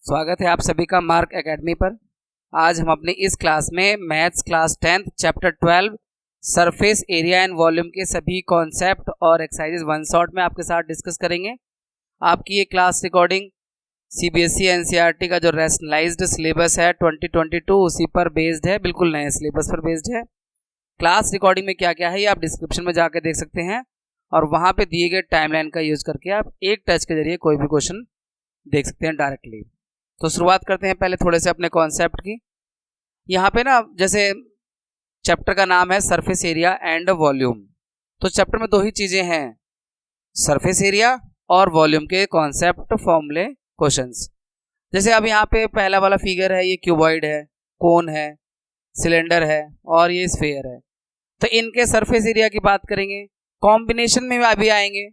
स्वागत है आप सभी का मार्क एकेडमी पर। आज हम अपनी इस क्लास में maths class 10th chapter 12 surface area and volume के सभी कॉन्सेप्ट और एक्सरसाइजेज वन शॉट में आपके साथ डिस्कस करेंगे। आपकी ये क्लास रिकॉर्डिंग सीबीएसई एनसीईआरटी का जो रैशनलाइज्ड सिलेबस है 2022 उसी पर बेस्ड है, बिल्कुल नए सिलेबस पर बेस्ड है। क्लास रिकॉर्डिंग में क्या क्या है ये आप डिस्क्रिप्शन में जाकर देख सकते हैं और वहाँ पे दिए गए टाइमलाइन का यूज़ करके आप एक टच के जरिए कोई भी क्वेश्चन देख सकते हैं डायरेक्टली। तो शुरुआत करते हैं पहले थोड़े से अपने कॉन्सेप्ट की। यहाँ पे ना जैसे चैप्टर का नाम है सरफेस एरिया एंड वॉल्यूम, तो चैप्टर में दो ही चीज़ें हैं, सरफेस एरिया और वॉल्यूम के कॉन्सेप्ट, फॉर्मूले, क्वेश्चंस। जैसे अब यहाँ पे पहला वाला फिगर है, ये क्यूबॉइड है, कोन है, सिलेंडर है और ये स्फीयर है। तो इनके सरफेस एरिया की बात करेंगे, कॉम्बिनेशन में अभी आएंगे।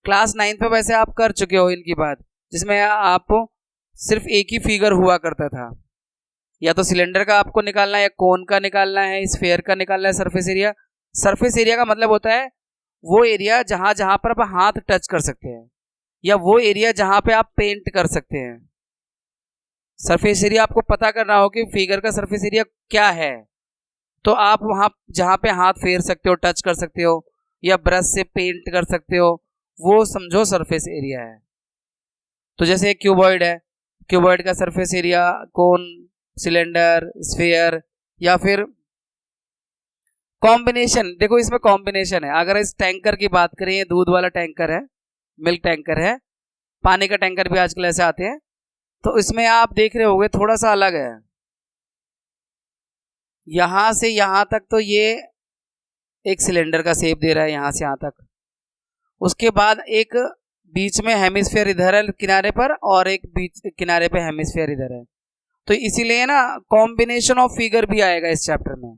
क्लास 9 पे वैसे आप कर चुके हो इनकी बात, जिसमें आप सिर्फ एक ही फिगर हुआ करता था, या तो सिलेंडर का आपको निकालना है या कोन का निकालना है, स्फीयर का निकालना है सरफेस एरिया। सरफेस एरिया का मतलब होता है वो एरिया जहां जहां पर आप हाथ टच कर सकते हैं या वो एरिया जहां पे आप पेंट कर सकते हैं। सरफेस एरिया आपको पता करना हो कि फिगर का सरफेस एरिया क्या है, तो आप वहां जहां पे हाथ फेर सकते हो, टच कर सकते हो या ब्रश से पेंट कर सकते हो, वो समझो सरफेस एरिया है। तो जैसे एक क्यूबॉइड है, क्यूबॉइड का सरफेस एरिया कोन, सिलेंडर, स्फीयर या फिर कॉम्बिनेशन। देखो इसमें कॉम्बिनेशन है। अगर इस टैंकर की बात करें, ये दूध वाला टैंकर है, मिल्क टैंकर है, पानी का टैंकर भी आजकल ऐसे आते हैं, तो इसमें आप देख रहे होंगे थोड़ा सा अलग है। यहां से यहां तक तो ये एक सिलेंडर का शेप दे रहा है, यहां से यहां तक। उसके बाद एक बीच में हेमिस्फीयर इधर है किनारे पर और एक बीच किनारे पे हेमिस्फीयर इधर है। तो इसीलिए ना कॉम्बिनेशन ऑफ फिगर भी आएगा इस चैप्टर में,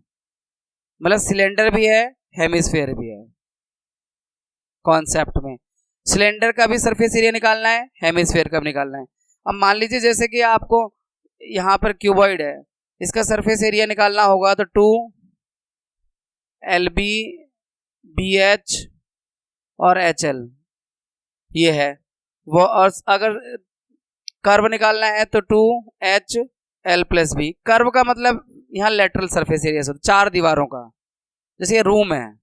मतलब सिलेंडर भी है, हेमिस्फीयर भी है। कॉन्सेप्ट में सिलेंडर का भी सरफेस एरिया निकालना है, हेमिस्फीयर का भी निकालना है। अब मान लीजिए जैसे कि आपको यहाँ पर क्यूबॉइड है, इसका सरफेस एरिया निकालना होगा तो 2 LB BH और HL ये है वो। और अगर कर्व निकालना है तो 2HL+B। कर्व का मतलब यहाँ लेटरल सरफेस एरिया से, चार दीवारों का। जैसे ये रूम है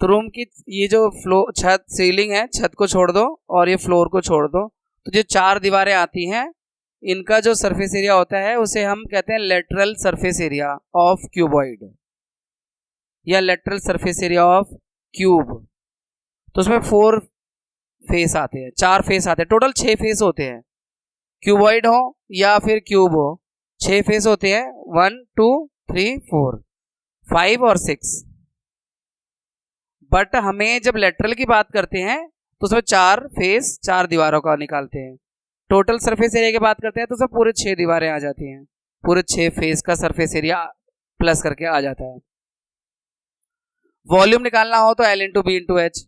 तो रूम की ये जो फ्लोर छत सीलिंग है, छत को छोड़ दो और ये फ्लोर को छोड़ दो, तो जो चार दीवारें आती हैं इनका जो सरफेस एरिया होता है उसे हम कहते हैं lateral surface area of cuboid या lateral surface area of cube. तो उसमें 4 फेस आते हैं, 4 फेस आते हैं, टोटल 6 फेस होते हैं। क्यूबॉइड हो या फिर क्यूब हो, 6 फेस होते हैं, 1 2 3 4 5 और 6। बट हमें जब लेटरल की बात करते हैं तो उसमें 4 फेस, 4 दीवारों का निकालते हैं। टोटल सरफेस एरिया की बात करते हैं तो उसमें पूरे 6 दीवारें आ जाती हैं, पूरे 6 फेस का सरफेस एरिया प्लस करके आ जाता है। वॉल्यूम निकालना हो तो L × B × H।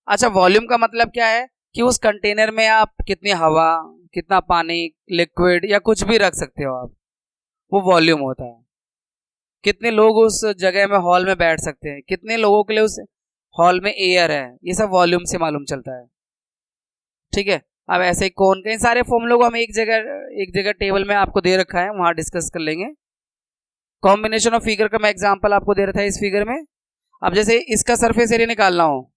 अच्छा, वॉल्यूम का मतलब क्या है कि उस कंटेनर में आप कितनी हवा, कितना पानी, लिक्विड या कुछ भी रख सकते हो आप, वो वॉल्यूम होता है। कितने लोग उस जगह में हॉल में बैठ सकते हैं, कितने लोगों के लिए उस हॉल में एयर है, ये सब वॉल्यूम से मालूम चलता है। ठीक है, अब ऐसे ही कौन कई सारे फॉर्मूले को हम एक जगह टेबल में आपको दे रखा है, वहां डिस्कस कर लेंगे। कॉम्बिनेशन ऑफ फिगर का मैं एग्जांपल आपको दे रहा था इस फिगर में। अब जैसे इसका सरफेस एरिया निकालना हो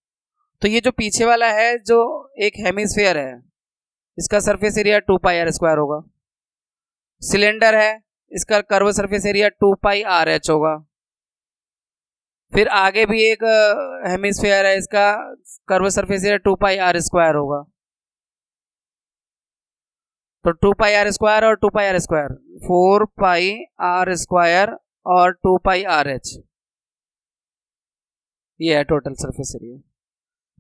तो ये जो पीछे वाला है, जो एक हेमिस्फीयर है, इसका सरफेस एरिया 2πr² होगा। सिलेंडर है, इसका कर्व सरफेस एरिया 2πRH होगा। फिर आगे भी एक हेमिस्फीयर है, इसका कर्व सरफेस एरिया 2πr² होगा। तो 2πr² और 2πr², 4πr² और 2πRH, ये है टोटल सरफेस एरिया।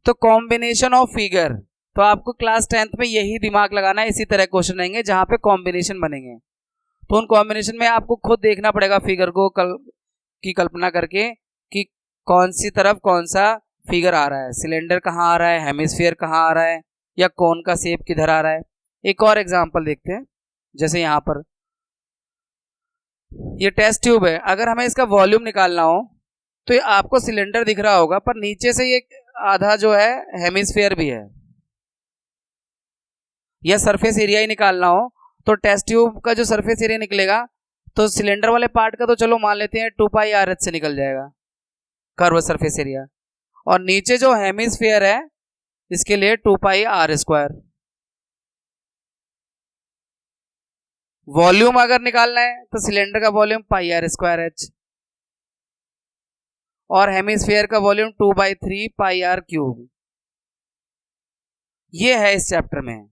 तो कॉम्बिनेशन ऑफ फिगर, तो आपको क्लास 10th में यही दिमाग लगाना है, इसी तरह क्वेश्चन रहेंगे जहां पे कॉम्बिनेशन बनेंगे। तो उन कॉम्बिनेशन में आपको खुद देखना पड़ेगा फिगर को की कल्पना करके कि कौन सी तरफ कौन सा फिगर आ रहा है, सिलेंडर कहाँ आ रहा है, हेमिस्फीयर कहाँ आ रहा है या कोन का शेप किधर आ रहा है। एक और एग्जांपल देखते हैं, जैसे यहाँ पर ये टेस्ट ट्यूब है, अगर हमें इसका वॉल्यूम निकालना हो तो ये आपको सिलेंडर दिख रहा होगा, पर नीचे से ये आधा जो है हेमिस्फीयर भी है। या सरफेस एरिया ही निकालना हो तो टेस्ट ट्यूब का जो सरफेस एरिया निकलेगा तो सिलेंडर वाले पार्ट का तो चलो मान लेते हैं 2πr/h से निकल जाएगा कर्व सरफेस एरिया, और नीचे जो हेमिस्फीयर है इसके लिए 2πr²। वॉल्यूम अगर निकालना है तो सिलेंडर का वॉल्यूम πr²h और हेमिस्फीयर का वॉल्यूम 2/3πr³। ये है इस चैप्टर में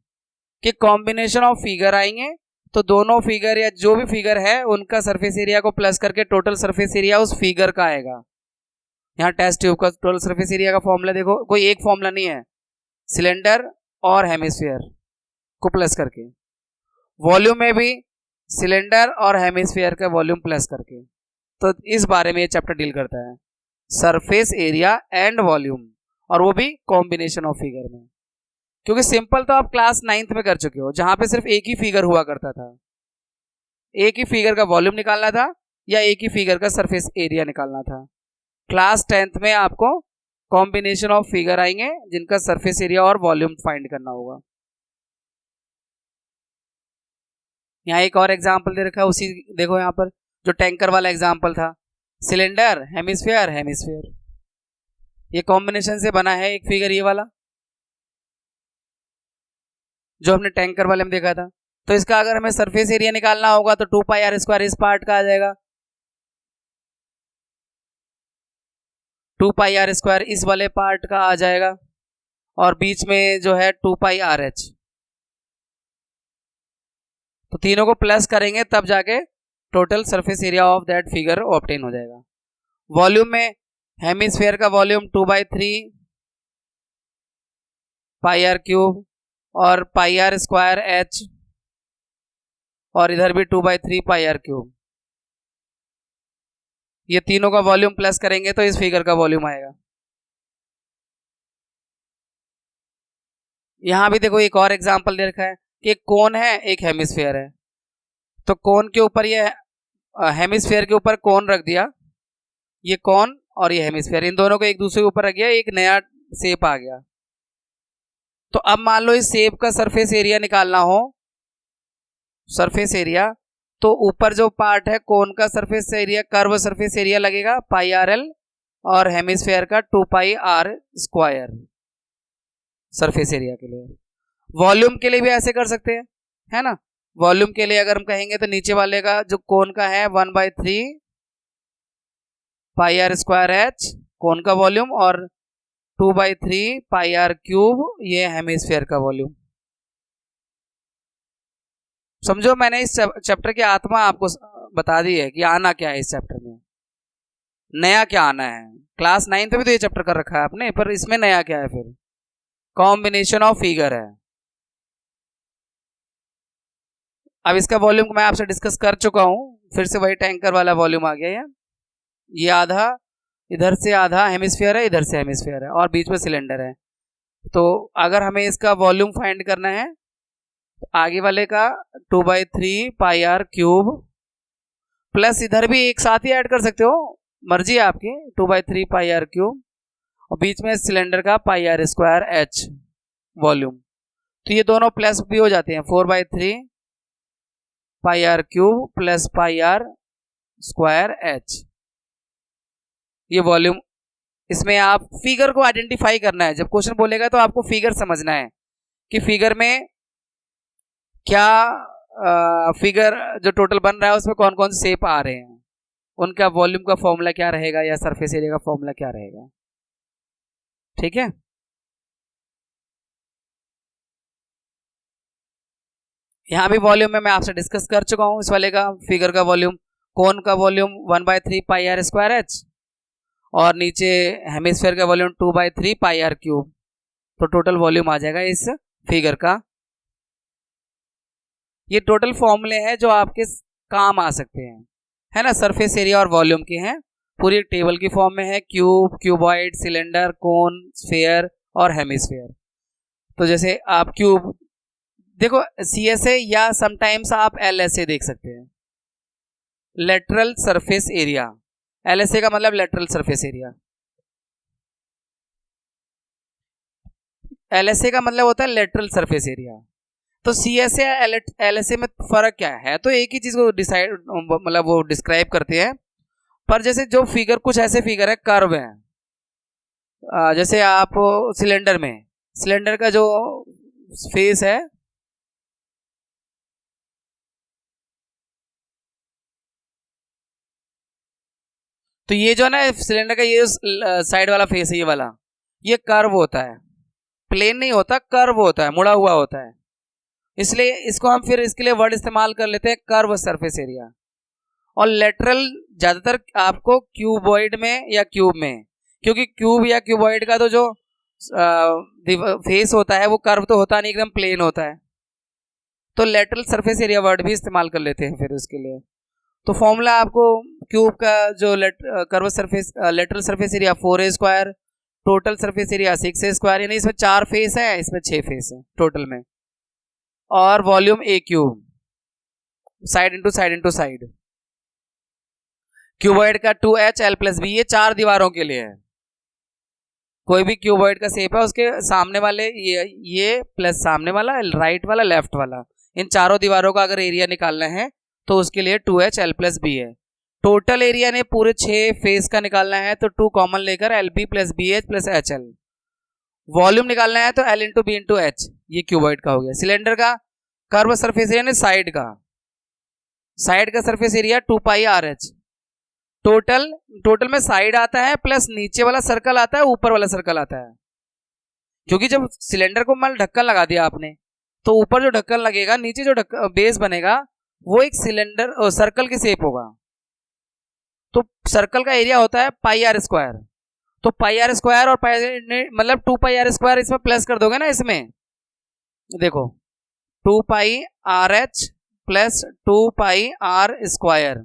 कि कॉम्बिनेशन ऑफ फिगर आएंगे तो दोनों फिगर या जो भी फिगर है उनका सरफेस एरिया को प्लस करके टोटल सरफेस एरिया उस फिगर का आएगा। यहाँ टेस्ट ट्यूब का टोटल सरफेस एरिया का फॉर्मूला देखो, कोई एक फॉर्मूला नहीं है, सिलेंडर और हेमिस्फीयर को प्लस करके, वॉल्यूम में भी सिलेंडर और हेमिस्फीयर का वॉल्यूम प्लस करके। तो इस बारे में ये चैप्टर डील करता है, सरफेस एरिया एंड वॉल्यूम, और वो भी कॉम्बिनेशन ऑफ फिगर में। क्योंकि सिंपल तो आप क्लास 9th में कर चुके हो जहां पे सिर्फ एक ही फिगर हुआ करता था, एक ही फिगर का वॉल्यूम निकालना था या एक ही फिगर का सरफेस एरिया निकालना था। क्लास 10th में आपको कॉम्बिनेशन ऑफ फिगर आएंगे जिनका सरफेस एरिया और वॉल्यूम फाइंड करना होगा। यहाँ एक और एग्जांपल दे रखा है, उसी देखो यहाँ पर जो टैंकर वाला एग्जांपल था, सिलेंडर हेमिस्फीयर हेमिस्फीयर, ये कॉम्बिनेशन से बना है एक फिगर ये वाला जो हमने टैंकर वाले में देखा था। तो इसका अगर हमें सरफेस एरिया निकालना होगा तो 2πr² इस पार्ट का आ जाएगा, 2πr² इस वाले पार्ट का आ जाएगा, और बीच में जो है 2πrh। तो तीनों को प्लस करेंगे तब जाके total surface area of that figure obtain हो जाएगा। वॉल्यूम में हेमिस्फीयर का वॉल्यूम 2/3πr³ और πr²h, और इधर भी 2/3πr³। ये तीनों का वॉल्यूम प्लस करेंगे तो इस फिगर का वॉल्यूम आएगा। यहां भी देखो एक और एग्जांपल दे रखा है कि एक कोन है एक हेमिस्फीयर है, तो कोन के ऊपर ये हेमिस्फीयर के ऊपर कोन रख दिया, ये कोन और ये हेमिस्फीयर, इन दोनों को एक दूसरे के ऊपर रख दिया, एक नया शेप आ गया। तो अब मान लो इस शेप का सरफेस एरिया निकालना हो, सरफेस एरिया, तो ऊपर जो पार्ट है कोन का surface area, curve surface area लगेगा πrl, और हेमिस्फीयर का 2πr² सरफेस एरिया के लिए। वॉल्यूम के लिए भी ऐसे कर सकते हैं, है ना। वॉल्यूम के लिए अगर हम कहेंगे तो नीचे वाले का जो कोन का है 1/3πr²h कोन का वॉल्यूम, और 2/3πr³ ये हेमिस्फीयर का वॉल्यूम। समझो मैंने इस चैप्टर की आत्मा आपको बता दी है कि आना क्या है इस चैप्टर में, नया क्या आना है। क्लास 9 पे भी तो ये चैप्टर कर रखा है आपने, पर इसमें नया क्या है, फिर कॉम्बिनेशन ऑफ फिगर है। अब इसका वॉल्यूम मैं आपसे डिस्कस कर चुका हूं, फिर से वही टैंकर वाला वॉल्यूम आ गया। ये आधा इधर से आधा हेमिस्फीयर है, इधर से हेमिस्फीयर है, और बीच में सिलेंडर है। तो अगर हमें इसका वॉल्यूम फाइंड करना है तो आगे वाले का 2/3πr³ प्लस इधर भी एक साथ ही ऐड कर सकते हो, मर्जी है आपकी, 2/3πr³ और बीच में सिलेंडर का πr² वॉल्यूम। तो ये दोनों प्लस भी हो जाते हैं, 4/3πr³ प्लस πr²h, ये वॉल्यूम। इसमें आप फिगर को आइडेंटिफाई करना है, जब क्वेश्चन बोलेगा तो आपको फिगर समझना है कि फिगर में क्या फिगर जो टोटल बन रहा है उसमें कौन कौन से शेप आ रहे हैं, उनका वॉल्यूम का फॉर्मूला क्या रहेगा या सरफेस एरिया का फॉर्मूला क्या रहेगा। ठीक है, यहां भी वॉल्यूम में मैं आपसे डिस्कस कर चुका हूं इस वाले का फिगर का वॉल्यूम, कोन का वॉल्यूम 1/3πr²h और नीचे हेमिस्फीयर का वॉल्यूम 2/3πr³। तो टोटल वॉल्यूम आ जाएगा इस फिगर का। ये टोटल फॉर्मूले हैं जो आपके काम आ सकते हैं, है ना, सरफेस एरिया और वॉल्यूम के हैं, पूरी एक टेबल की फॉर्म में है, क्यूब, क्यूबॉइड, सिलेंडर, कोन, स्फीयर और हेमिस्फीयर। तो जैसे आप क्यूब देखो CSA या समटाइम्स आप LSA देख सकते हैं, लेटरल सरफेस एरिया। LSA का मतलब लेटरल सरफेस एरिया, LSA का मतलब होता है लेटरल सरफेस एरिया। तो सी एस या एल एस ए में फर्क क्या है? तो एक ही चीज को डिसाइड मतलब वो डिस्क्राइब करते हैं। पर जैसे जो फिगर, कुछ ऐसे फिगर है, कर्व है, जैसे आप सिलेंडर में, सिलेंडर का जो फेस है, तो ये जो है ना सिलेंडर का, ये साइड वाला फेस है, ये वाला, ये कर्व होता है, प्लेन नहीं होता, कर्व होता है, मुड़ा हुआ होता है। इसलिए इसको हम फिर इसके लिए वर्ड इस्तेमाल कर लेते हैं कर्व सरफेस एरिया। और लेटरल ज्यादातर आपको क्यूबॉइड में या क्यूब में, क्योंकि क्यूब या क्यूबॉइड का तो जो फेस होता है वो कर्व तो होता नहीं, एकदम प्लेन होता है। तो लेटरल सरफेस एरिया वर्ड भी इस्तेमाल कर लेते हैं फिर उसके लिए। तो फॉर्मूला आपको क्यूब का जो curve surface lateral surface area 4a square, total surface area 6a square, यानी इसमें 4 फेस है, इसमें 6 फेस है टोटल में, और volume a cube, side into side into side. Cuboid का 2h l प्लस बी, ये 4 दीवारों के लिए है। कोई भी क्यूबॉइड का शेप है उसके सामने वाले ये प्लस सामने वाला, राइट वाला, लेफ्ट वाला, इन चारों दीवारों का अगर एरिया निकालना है तो उसके लिए 2h l प्लस बी है। टोटल एरिया ने पूरे 6 फेस का निकालना है तो 2 कॉमन लेकर L B plus B H plus H L. Volume निकालना है तो L into B into H, ये क्यूबॉइड का हो गया। सिलेंडर का कर्व सरफेस एरिया, साइड का surface area 2 pi R H. Total में साइड आता है प्लस नीचे वाला सर्कल आता है, ऊपर वाला सर्कल आता है, क्योंकि जब सिलेंडर को मान ढक्कन लगा दिया आपने तो ऊपर जो ढक्कन लगेगा, नीचे जो बेस बनेगा वो एक सिलेंडर सर्कल की शेप होगा। तो सर्कल का एरिया होता है पाई आर स्क्वायर। तो पाई आर स्क्वायर और मतलब 2 पाई आर स्क्वायर इसमें प्लस कर दोगे ना, इसमें देखो 2 pi R H plus 2 pi R square,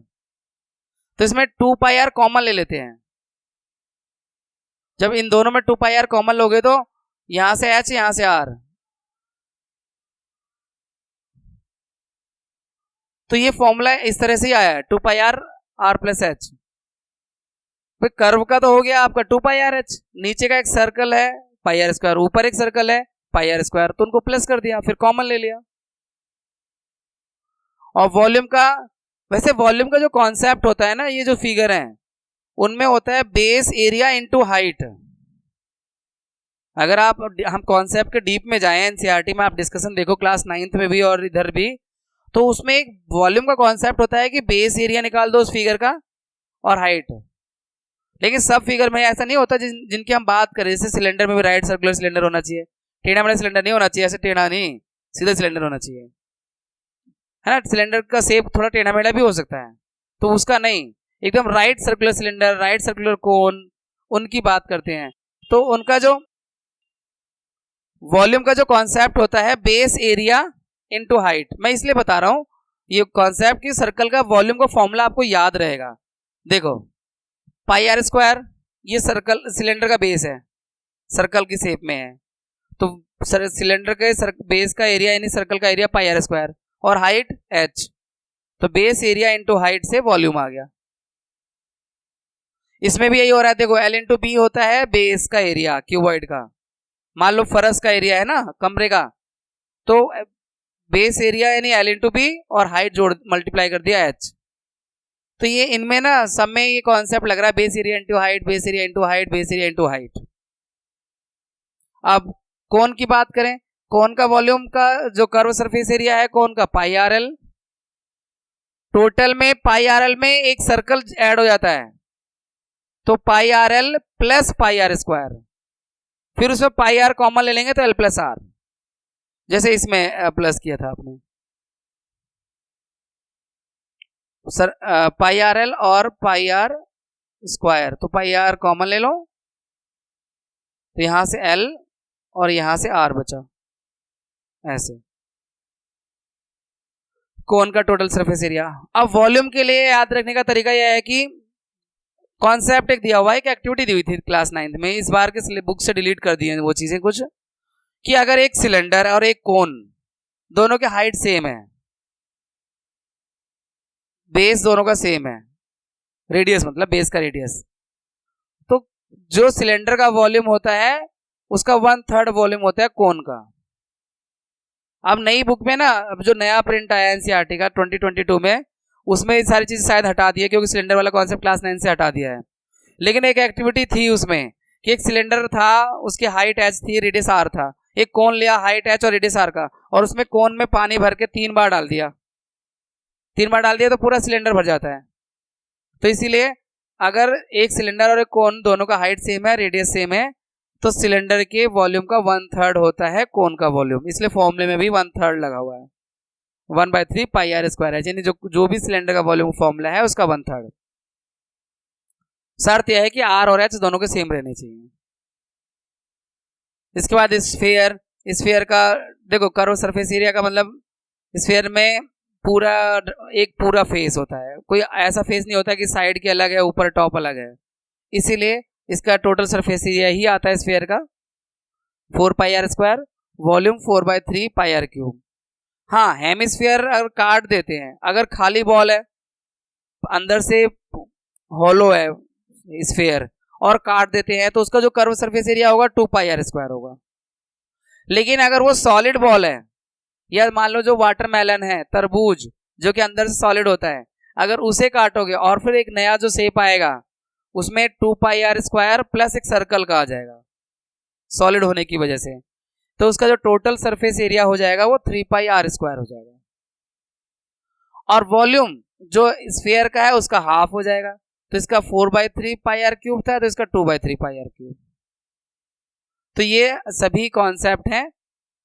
तो इसमें 2 पाई आर कॉमन ले लेते हैं। जब इन दोनों में 2 पाई आर कॉमन लोगे तो यहां से h, यहां से r, तो ये फॉर्मूला इस तरह से ही आया है 2 pi R r plus H. Curve का तो हो गया आपका 2 पाई आर एच, नीचे का एक सर्कल है पाई आर स्क्वायर, ऊपर एक सर्कल है पाई आर स्क्वायर, तो उनको प्लस कर दिया, फिर कॉमन ले लिया। और वॉल्यूम का, वैसे वॉल्यूम का जो कॉन्सेप्ट होता है ना, ये जो फिगर है उनमें होता है बेस एरिया इनटू हाइट। अगर आप हम कॉन्सेप्ट के डीप में जाएं, एनसीईआरटी में आप डिस्कशन देखो क्लास 9th में भी और इधर भी, तो उसमें एक वॉल्यूम का कॉन्सेप्ट होता है कि बेस एरिया निकाल दो उस फिगर का और हाइट। लेकिन सब फिगर में ऐसा नहीं होता जिनकी हम बात करें, जैसे सिलेंडर में भी राइट सर्कुलर सिलेंडर होना चाहिए, टेढ़ा मेढ़ा सिलेंडर नहीं होना चाहिए, ऐसे टेढ़ा नहीं, सीधा सिलेंडर होना चाहिए, है ना। सिलेंडर का शेप थोड़ा टेढ़ा मेढ़ा भी हो सकता है, तो उसका नहीं, एकदम right circular cylinder, right circular cone, उनकी बात करते हैं। तो उनका जो वॉल्यूम का जो कॉन्सेप्ट होता है बेस एरिया इनटू हाइट, मैं इसलिए बता रहा हूं ये कॉन्सेप्ट कि सर्कल का वॉल्यूम का फॉर्मूला आपको याद रहेगा। देखो पाई आर स्क्वायर, ये सर्कल सिलेंडर का बेस है, सर्कल की शेप में है, तो सिलेंडर के बेस का एरिया यानी सर्कल का एरिया पाई आर स्क्वायर, और हाइट h, तो बेस एरिया इंटू हाइट से वॉल्यूम आ गया। इसमें भी यही हो रहा है, देखो L इंटू बी होता है बेस का एरिया क्यूबॉइड का, मान लो फरस का एरिया है ना कमरे का, तो बेस एरिया यानी L इंटू बी और हाइट जोड़ मल्टीप्लाई कर दिया h। तो ये इनमें ना सब में ये कॉन्सेप्ट लग रहा है base area into height, base area into height, base area into height. अब कोन की बात करें, कोन का वॉल्यूम का जो कर्व सरफेस एरिया है कोन का पाई आर एल, टोटल में पाई आर एल में एक सर्कल ऐड हो जाता है, तो pi R L plus pi R square, फिर उसमें पाई आर कॉमन ले लेंगे तो एल प्लस आर, जैसे इसमें प्लस किया था आपने सर, पाई आर एल और पाई आर स्क्वायर, तो पाई आर कॉमन ले लो, तो यहां से एल और यहां से आर बचा, ऐसे कोन का टोटल सरफेस एरिया। अब वॉल्यूम के लिए याद रखने का तरीका यह है कि कॉन्सेप्ट एक दिया हुआ है, एक एक्टिविटी दी हुई थी क्लास 9th में, इस बार के बुक से डिलीट कर दी है वो चीजें कुछ, कि अगर एक सिलेंडर और एक कोन दोनों के हाइट सेम है, बेस दोनों का सेम है, रेडियस मतलब बेस का रेडियस, तो जो सिलेंडर का वॉल्यूम होता है उसका 1/3 वॉल्यूम होता है कोन का। अब नई बुक में ना, अब जो नया प्रिंट आया एनसीईआरटी का 2022 में, उसमें ये सारी चीज़ शायद हटा दी है, क्योंकि सिलेंडर वाला कॉन्सेप्ट क्लास 9 से हटा दिया है। लेकिन एक एक्टिविटी थी उसमें कि एक सिलेंडर था, उसकी हाइट एच थी, रेडियस आर था। एक कोन लिया हाइट एच और रेडियस आर का, और उसमें कोन में पानी भर के 3 बार डाल दिया। 3 बार डाल दिया तो पूरा सिलेंडर भर जाता है। तो इसीलिए अगर एक सिलेंडर और एक कोन दोनों का हाइट सेम है, रेडियस सेम है, तो सिलेंडर के वॉल्यूम का 1/3 होता है कोन का वॉल्यूम। इसलिए फॉर्मूले में भी 1/3 लगा हुआ है। 1/3 पाई आर स्क्वायर है, यानी जो भी सिलेंडर का वॉल्यूम फॉर्मूला है उसका 1/3। शर्त यह है कि आर और एच दोनों के सेम रहने चाहिए। इसके बाद स्फीयर का देखो, कर्व सरफेस एरिया का मतलब स्फीयर में एक पूरा फेस होता है, कोई ऐसा फेस नहीं होता कि साइड के अलग है ऊपर टॉप अलग है। इसीलिए इसका टोटल सरफेस एरिया ही आता है स्फीयर का 4 pi R square, volume 4/3 pi R cube. हाँ, हेमिस्फीयर अगर काट देते हैं, अगर खाली बॉल है, अंदर से हॉलो है स्फीयर, और काट देते हैं, तो उसका जो कर्व सरफेस एरिया होगा 2 पाई आर स्क्वायर होगा। लेकिन अगर वो सॉलिड बॉल है, या मान लो जो वाटरमेलन है, तरबूज, जो कि अंदर से सॉलिड होता है, अगर उसे काटोगे और फिर एक नया जो शेप आएगा, उसमें 2 पाई आर स्क्वायर प्लस एक सर्कल का आ जाएगा सॉलिड होने की वजह से, तो उसका जो टोटल सरफेस एरिया हो जाएगा वो 3 पाई आर स्क्वायर हो जाएगा। और वॉल्यूम जो स्फीयर का है उसका हाफ हो जाएगा, तो इसका 4/3 पाई आर क्यूब था, तो इसका 2/3 पाई आर क्यूब। तो ये सभी कॉन्सेप्ट हैं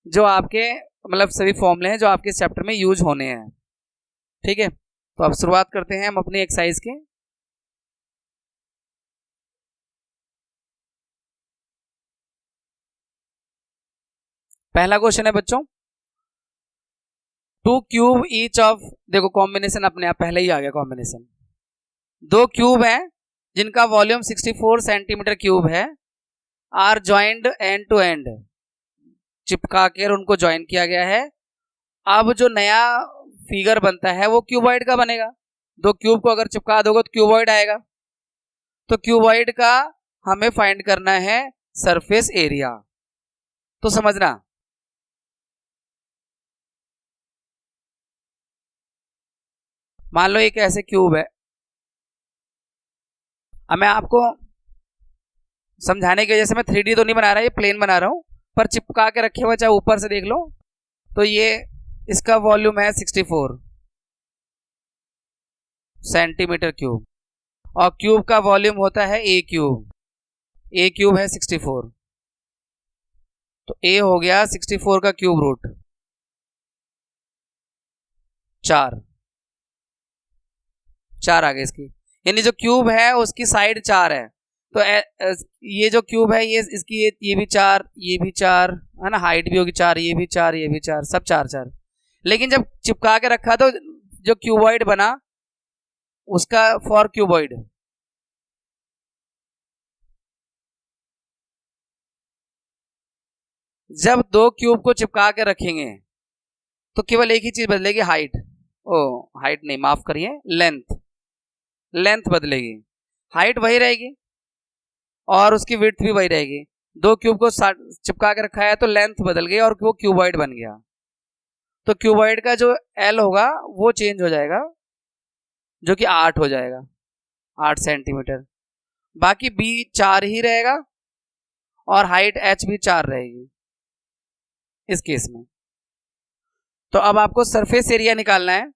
जो आपके मतलब सभी फॉर्मूले हैं जो आपके चैप्टर में यूज होने हैं। ठीक है, तो अब शुरुआत करते हैं हम अपनी एक्सरसाइज की। पहला क्वेश्चन है बच्चों, 2 क्यूब ईच ऑफ, देखो कॉम्बिनेशन अपने आप पहले ही आ गया कॉम्बिनेशन। 2 क्यूब हैं जिनका वॉल्यूम 64 सेंटीमीटर क्यूब है, are joined end to end, चिपका कर उनको ज्वाइन किया गया है। अब जो नया फिगर बनता है वो क्यूबॉइड का बनेगा। 2 क्यूब को अगर चिपका दोगे तो क्यूबॉइड आएगा। तो क्यूबॉइड का हमें फाइंड करना है सरफेस एरिया। तो समझना, मान लो एक ऐसे क्यूब है, अब मैं आपको समझाने की वजह से मैं 3D तो नहीं बना रहा, ये प्लेन बना रहा हूं, पर चिपका के रखे हुए चाहे ऊपर से देख लो। तो ये इसका वॉल्यूम है 64 सेंटीमीटर क्यूब, और क्यूब का वॉल्यूम होता है ए क्यूब है 64, तो ए हो गया 64 का क्यूब रूट 4 आ गए इसकी, यानी जो क्यूब है उसकी साइड 4 है। तो ये जो क्यूब है ये इसकी ये भी 4, ये भी 4 है ना, हाइट भी होगी 4, ये भी 4, ये भी 4, सब 4 लेकिन जब चिपका के रखा तो जो क्यूबॉइड बना उसका फॉर क्यूबॉइड, जब 2 क्यूब को चिपका के रखेंगे तो केवल एक ही चीज बदलेगी, हाइट। हाइट नहीं, माफ करिए, लेंथ बदलेगी। हाइट वही रहेगी और उसकी विड्थ भी वही रहेगी। 2 क्यूब को चिपका के रखा है तो लेंथ बदल गई और वो क्यूबॉइड बन गया। तो क्यूबॉइड का जो एल होगा वो चेंज हो जाएगा, जो कि 8 हो जाएगा, 8 सेंटीमीटर। बाकी बी 4 ही रहेगा और हाइट एच भी 4 रहेगी इस केस में। तो अब आपको सरफेस एरिया निकालना है।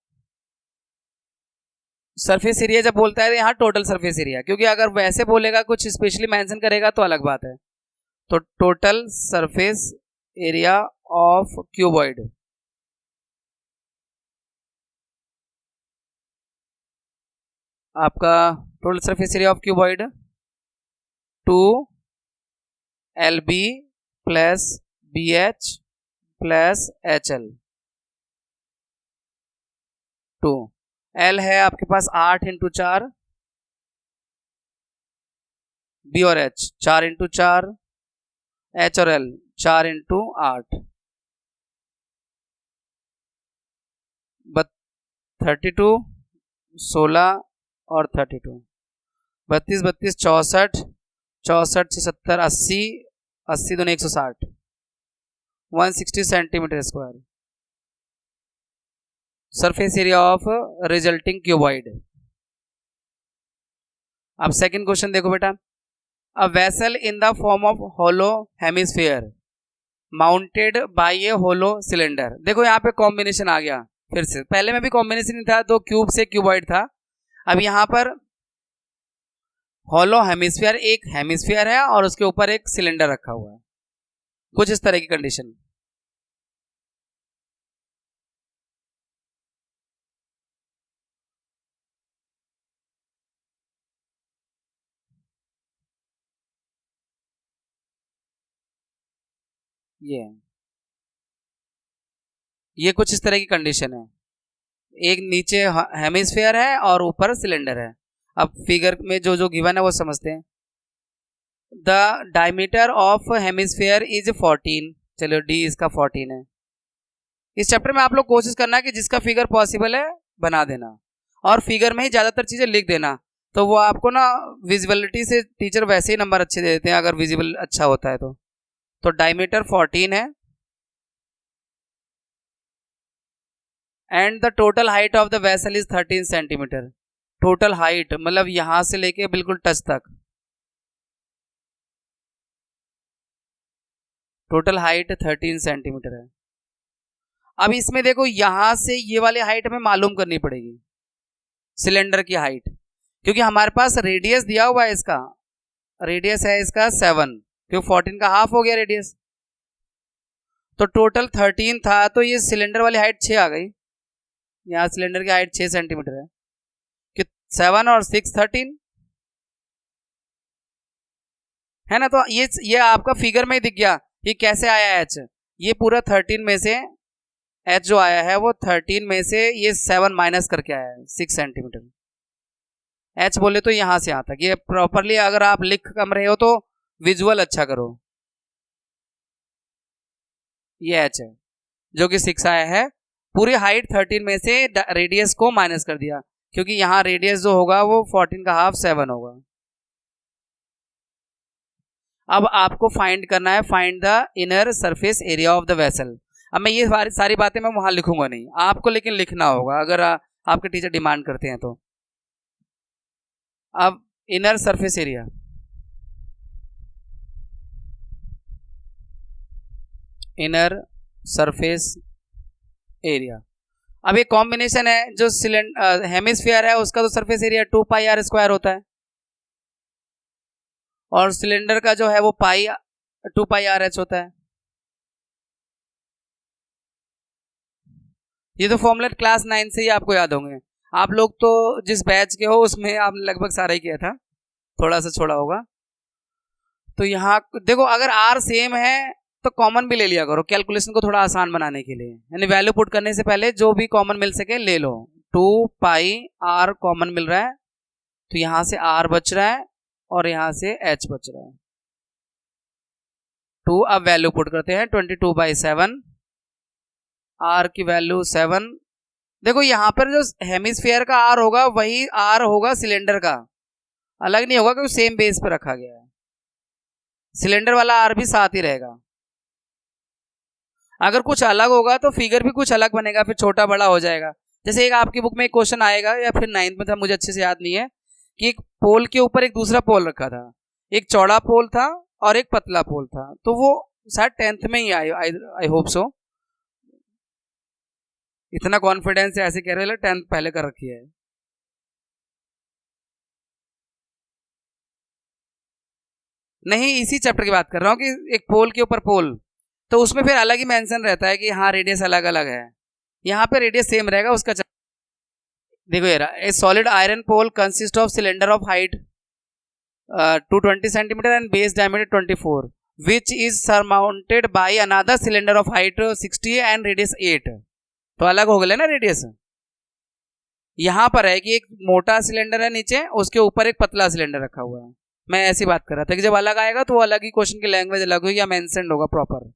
सरफेस एरिया जब बोलता है यहाँ टोटल सरफेस एरिया, क्योंकि अगर वैसे बोलेगा कुछ स्पेशली मेंशन करेगा तो अलग बात है। तो total surface area of cuboid, आपका total surface area of cuboid 2 LB plus BH plus HL। 2 L है आपके पास 8 इंटू 4, B और H 4 इंटू 4, H और L 4 इंटू 8, 32, 16 और 32, 32 32 64, 64 से 70 80, 80 दूनी 160, 160 centimetre square. Surface area of resulting cuboid. अब सेकंड क्वेश्चन देखो बेटा, a vessel in the form of hollow hemisphere mounted by a hollow cylinder. देखो यहाँ पे कॉम्बिनेशन आ गया फिर से, पहले में भी कॉम्बिनेशन ही था, तो क्यूब से क्यूबॉइड था। अब यहाँ पर होलो हेमिस्फीयर, एक हेमिस्फीयर है और उसके ऊपर एक सिलेंडर रखा हुआ है, कुछ इस तरह की कंडीशन। ये कुछ इस तरह की कंडीशन है, एक नीचे हेमिस्फीयर है और ऊपर सिलेंडर है। अब फिगर में जो जो गिवन है वो समझते हैं। The diameter of hemisphere is 14। चलो डी इसका 14 है। इस चैप्टर में आप लोग कोशिश करना कि जिसका फिगर पॉसिबल है बना देना और फिगर में ही ज़्यादातर चीज़ें लिख देना, तो वो आपको ना विजिबिलिटी से टीचर वैसे ही नंबर अच्छे दे देते हैं अगर विजिबल अच्छा होता है तो डायमीटर 14 है and the total height of the vessel is 13 centimetre. Total height मतलब यहां से लेके बिल्कुल टच तक, टोटल हाइट 13 सेंटीमीटर है। अब इसमें देखो यहां से ये वाली हाइट हमें मालूम करनी पड़ेगी, सिलेंडर की हाइट, क्योंकि हमारे पास रेडियस दिया हुआ है, इसका रेडियस है इसका 7, क्योंकि 14 का हाफ हो गया रेडियस, तो टोटल 13 था, तो ये सिलेंडर वाली हाइट 6 आ गई। यहाँ सिलेंडर की हाइट 6 सेंटीमीटर है कि 7 और 6 13 है ना। तो ये आपका फिगर में ही दिख गया ये कैसे आया एच, ये पूरा 13 में से एच जो आया है वो 13 में से ये 7 माइनस करके आया है 6 सेंटीमीटर। एच बोले तो यहां से यहां तक, ये प्रॉपरली अगर आप लिख कम रहे हो तो विजुअल अच्छा करो। ये एच है जो कि 6 आया है, पूरी हाइट 13 में से रेडियस को माइनस कर दिया, क्योंकि यहाँ रेडियस जो होगा वो 14 का हाफ 7 होगा। अब आपको फाइंड करना है, find the inner surface area of the vessel. अब मैं ये सारी बातें मैं वहां लिखूंगा नहीं, आपको लेकिन लिखना होगा अगर आपके टीचर डिमांड करते हैं तो। अब inner surface area, inner surface area, अब ये कॉम्बिनेशन है, जो सिलेंडर हेमिस्फीयर है उसका तो surface area 2 pi R square होता है और सिलेंडर का जो है वो 2 पाई आर एच होता है। ये तो फॉर्मूला क्लास 9 से ही आपको याद होंगे, आप लोग तो जिस बैच के हो उसमें आपने लगभग सारा ही किया था, थोड़ा सा छोड़ा होगा। तो यहाँ देखो अगर आर सेम है तो कॉमन भी ले लिया करो, कैलकुलेशन को थोड़ा आसान बनाने के लिए, यानी वैल्यू पुट करने से पहले जो भी कॉमन मिल सके ले लो। 2 पाई आर कॉमन मिल रहा है तो यहाँ से आर बच रहा है और यहाँ से एच बच रहा है 2। अब वैल्यू पुट करते हैं 22/7, आर की वैल्यू 7। देखो यहाँ पर जो हेमिस्फीयर का आर होगा वही आर होगा सिलेंडर का, अलग नहीं होगा क्योंकि सेम बेस पे रखा गया है, सिलेंडर वाला आर भी साथ ही रहेगा। अगर कुछ अलग होगा तो फिगर भी कुछ अलग बनेगा, फिर छोटा बड़ा हो जाएगा। जैसे एक आपकी बुक में एक क्वेश्चन आएगा या फिर 9th में था, मुझे अच्छे से याद नहीं है, कि एक पोल के ऊपर एक दूसरा पोल रखा था, एक चौड़ा पोल था और एक पतला पोल था, तो वो शायद 10th में ही आई होप सो, इतना कॉन्फिडेंस है ऐसे कह रहे हो 10th पहले कर रखी है। नहीं, इसी चैप्टर की बात कर रहा हूँ कि एक पोल के ऊपर पोल, तो उसमें फिर अलग ही मेंशन रहता है कि हाँ रेडियस अलग अलग है, यहाँ पे रेडियस सेम रहेगा उसका। देखो ये रहा, a solid iron pole consist of cylinder of height 220 centimetre and base diameter 24 which is surmounted by another cylinder of height 60 and radius 8। तो अलग हो गए ना रेडियस। यहाँ पर है कि एक मोटा सिलेंडर है नीचे, उसके ऊपर एक पतला सिलेंडर रखा हुआ है। मैं ऐसी बात कर रहा था कि जब अलग आएगा तो वो अलग ही क्वेश्चन की लैंग्वेज अलग होगी या मेंशन्ड होगा प्रॉपर।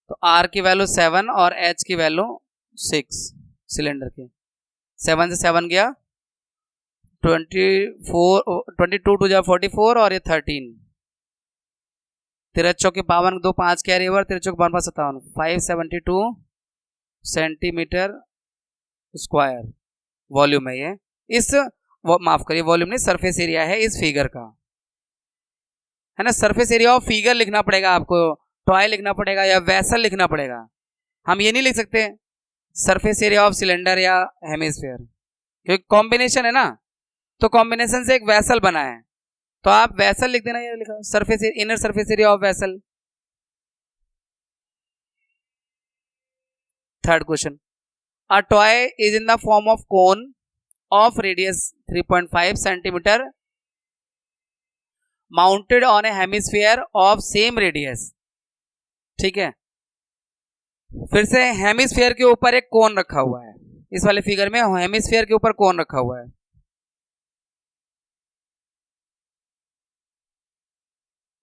तो आर की वैल्यू 7 और एच की वैल्यू 6, सिलेंडर के 7 से 7 गया 22 टू जा 44 और ये 13, 53 2 5 carry over, 53 5 57, 572 centimetre square volume है ये। माफ करिए, वॉल्यूम नहीं, सरफेस एरिया है इस फिगर का, है ना। सरफेस एरिया ऑफ फिगर लिखना पड़ेगा आपको, टॉय लिखना पड़ेगा या वेसल लिखना पड़ेगा। हम ये नहीं लिख सकते सरफेस एरिया ऑफ सिलेंडर या हेमिस्फीयर, क्योंकि कॉम्बिनेशन है ना, तो कॉम्बिनेशन से एक वेसल बना है, तो आप वेसल लिख देना। ये लिखा surface, inner surface area of vessel. Third question, a toy is in the form of cone of radius 3.5 centimetre mounted on A hemisphere of same radius. ठीक है, फिर से हेमिस्फीयर के ऊपर एक कोन रखा हुआ है, इस वाले फिगर में हेमिस्फीयर के ऊपर कोन रखा हुआ है।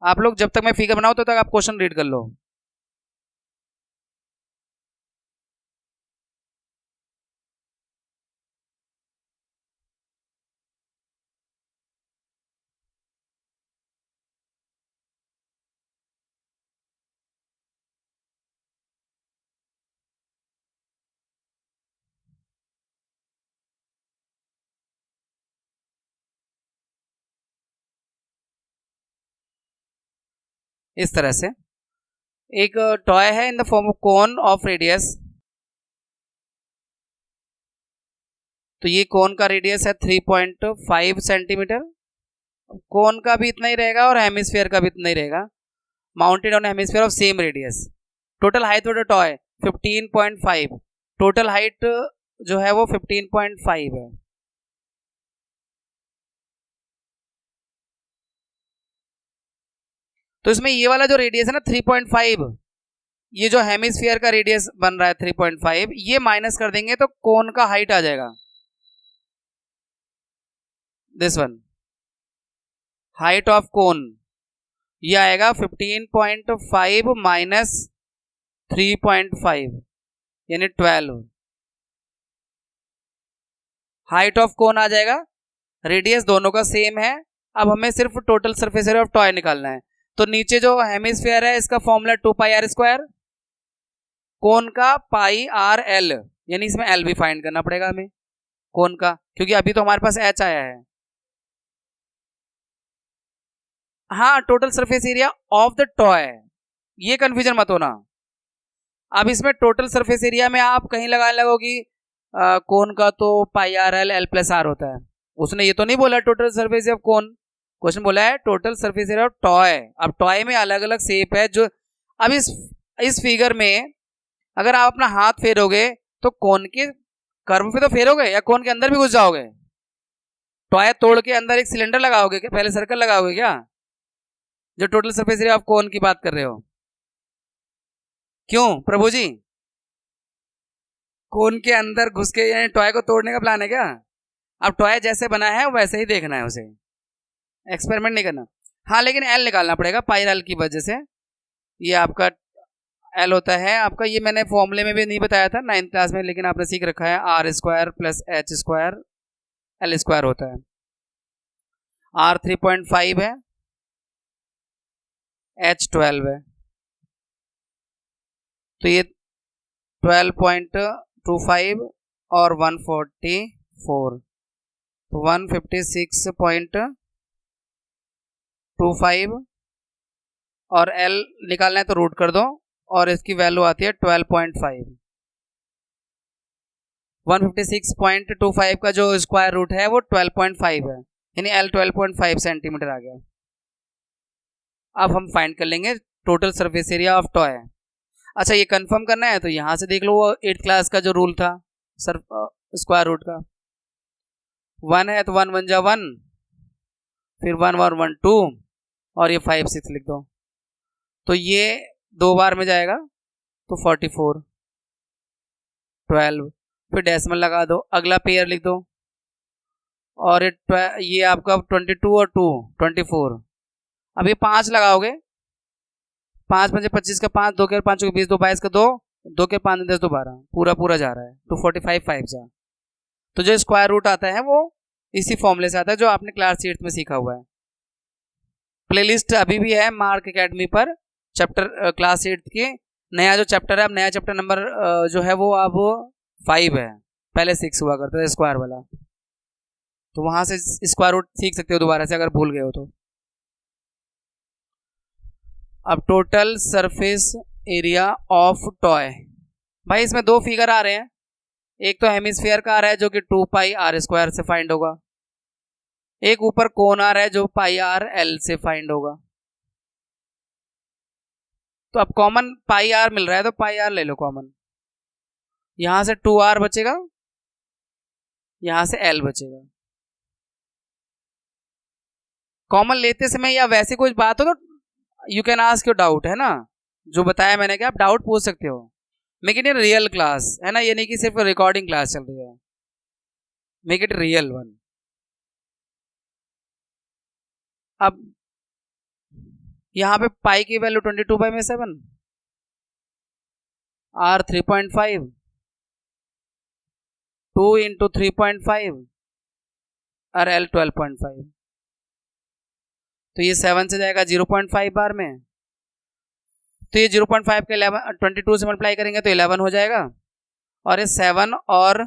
आप लोग जब तक मैं फिगर बनाऊं तब तक आप क्वेश्चन रीड कर लो। इस तरह से एक टॉय है इन the form of cone of radius, तो ये कोन का रेडियस है 3.5 सेंटीमीटर, कोन का भी इतना ही रहेगा और हेमिस्फीयर का भी इतना ही रहेगा, mounted on hemisphere of same radius. Total height of the toy 15.5, total height जो है वो 15.5 है। तो इसमें ये वाला जो रेडियस है ना 3.5, ये जो हेमिस्फीयर का रेडियस बन रहा है 3.5, ये माइनस कर देंगे तो कोन का हाइट आ जाएगा, this one, height of cone ये आएगा 15.5 माइनस 3.5 यानी 12, हाइट ऑफ कोन आ जाएगा। रेडियस दोनों का सेम है, अब हमें सिर्फ total surface area of toy निकालना है। तो नीचे जो हेमिस्फीयर है इसका फॉर्मूला 2πr², कोन का πrl, यानी इसमें l भी फाइंड करना पड़ेगा हमें कोन का, क्योंकि अभी तो हमारे पास h आया है। हाँ, total surface area of the toy, ये कंफ्यूजन मत होना। अब इसमें टोटल सरफेस एरिया में आप कहीं लगाने लगोगी कोन का तो πrl l+r होता है, उसने ये तो नहीं बोला total surface area of cone, question बोला है total surface area of toy. अब टॉय में अलग अलग शेप है, जो अब इस फिगर में अगर आप अपना हाथ फेरोगे तो कोन के कर्व पे तो फेरोगे या कोन के अंदर भी घुस जाओगे? टॉय तोड़ के अंदर एक सिलेंडर लगाओगे क्या, पहले सर्कल लगाओगे क्या, जो total surface area of cone की बात कर रहे हो? क्यों प्रभु जी, कोन के अंदर घुस के यानी टॉय को तोड़ने का प्लान है क्या? अब टॉय जैसे बना है वैसे ही देखना है, उसे एक्सपेरिमेंट नहीं करना। हाँ, लेकिन एल निकालना पड़ेगा पायरल की वजह से, ये आपका एल होता है आपका, ये मैंने फॉर्मूले में भी नहीं बताया था 9th क्लास में, लेकिन आपने सीख रखा है r² + h² l² होता है। r 3.5 है, h 12 है, तो ये 12.25 और 144, तो 156.25 और L निकालना है तो रूट कर दो और इसकी वैल्यू आती है 12.5। 156.25 का जो स्क्वायर रूट है वो 12.5 है, यानी L 12.5 सेंटीमीटर आ गया। अब हम फाइंड कर लेंगे total surface area of toy. अच्छा, ये कंफर्म करना है तो यहाँ से देख लो, वो 8th क्लास का जो रूल था स्क्वायर रूट का, 1 है तो 1 1 जा 1, फिर 1 और 1 2 और ये 5 6 लिख दो, तो ये 2 बार में जाएगा तो 44 12, फिर डेसिमल लगा दो, अगला पेयर लिख दो और ये आपका 22 और 2 24। अब ये 5 लगाओगे, 5 5 25 का 5, 2 के 5 के 20, 2 22 का 2, 2 के 5 10 2 12, पूरा पूरा जा रहा है तो 45 5 जा, तो जो स्क्वायर रूट आता है वो इसी फॉर्मूले से आता है जो आपने क्लास 8 में सीखा हुआ है। प्लेलिस्ट अभी भी है मार्क एकेडमी पर, चैप्टर क्लास 8 के नया जो चैप्टर है, अब नया चैप्टर नंबर जो है वो अब 5 है, पहले 6 हुआ करता था स्क्वायर वाला, तो वहां से स्क्वायर रूट सीख सकते हो दोबारा से अगर भूल गए हो तो। अब total surface area of toy, भाई इसमें दो फिगर आ रहे हैं, एक तो हेमिस्फीयर का आ रहा है जो कि 2 पाई आर स्क्वायर से फाइंड होगा, एक ऊपर कोन आ रहा है जो पाई आर एल से फाइंड होगा। तो अब कॉमन पाई आर मिल रहा है तो पाई आर ले लो कॉमन, यहां से 2r बचेगा, यहां से l बचेगा। कॉमन लेते समय या वैसे कोई बात हो तो you can ask your doubt, है ना, जो बताया मैंने कि आप डाउट पूछ सकते हो, make it a real class, है ना, ये नहीं कि सिर्फ रिकॉर्डिंग क्लास चल रही है, मेक इट रियल वन। अब यहां पे पाई की वैल्यू 22/7, r 3.5, 2 इंटू 3.5 और l 12.5, तो ये 7 से जाएगा 0.5 बार में, तो ये 0.5 के 11 22 से मल्टीप्लाई करेंगे तो 11 हो जाएगा, और ये 7 और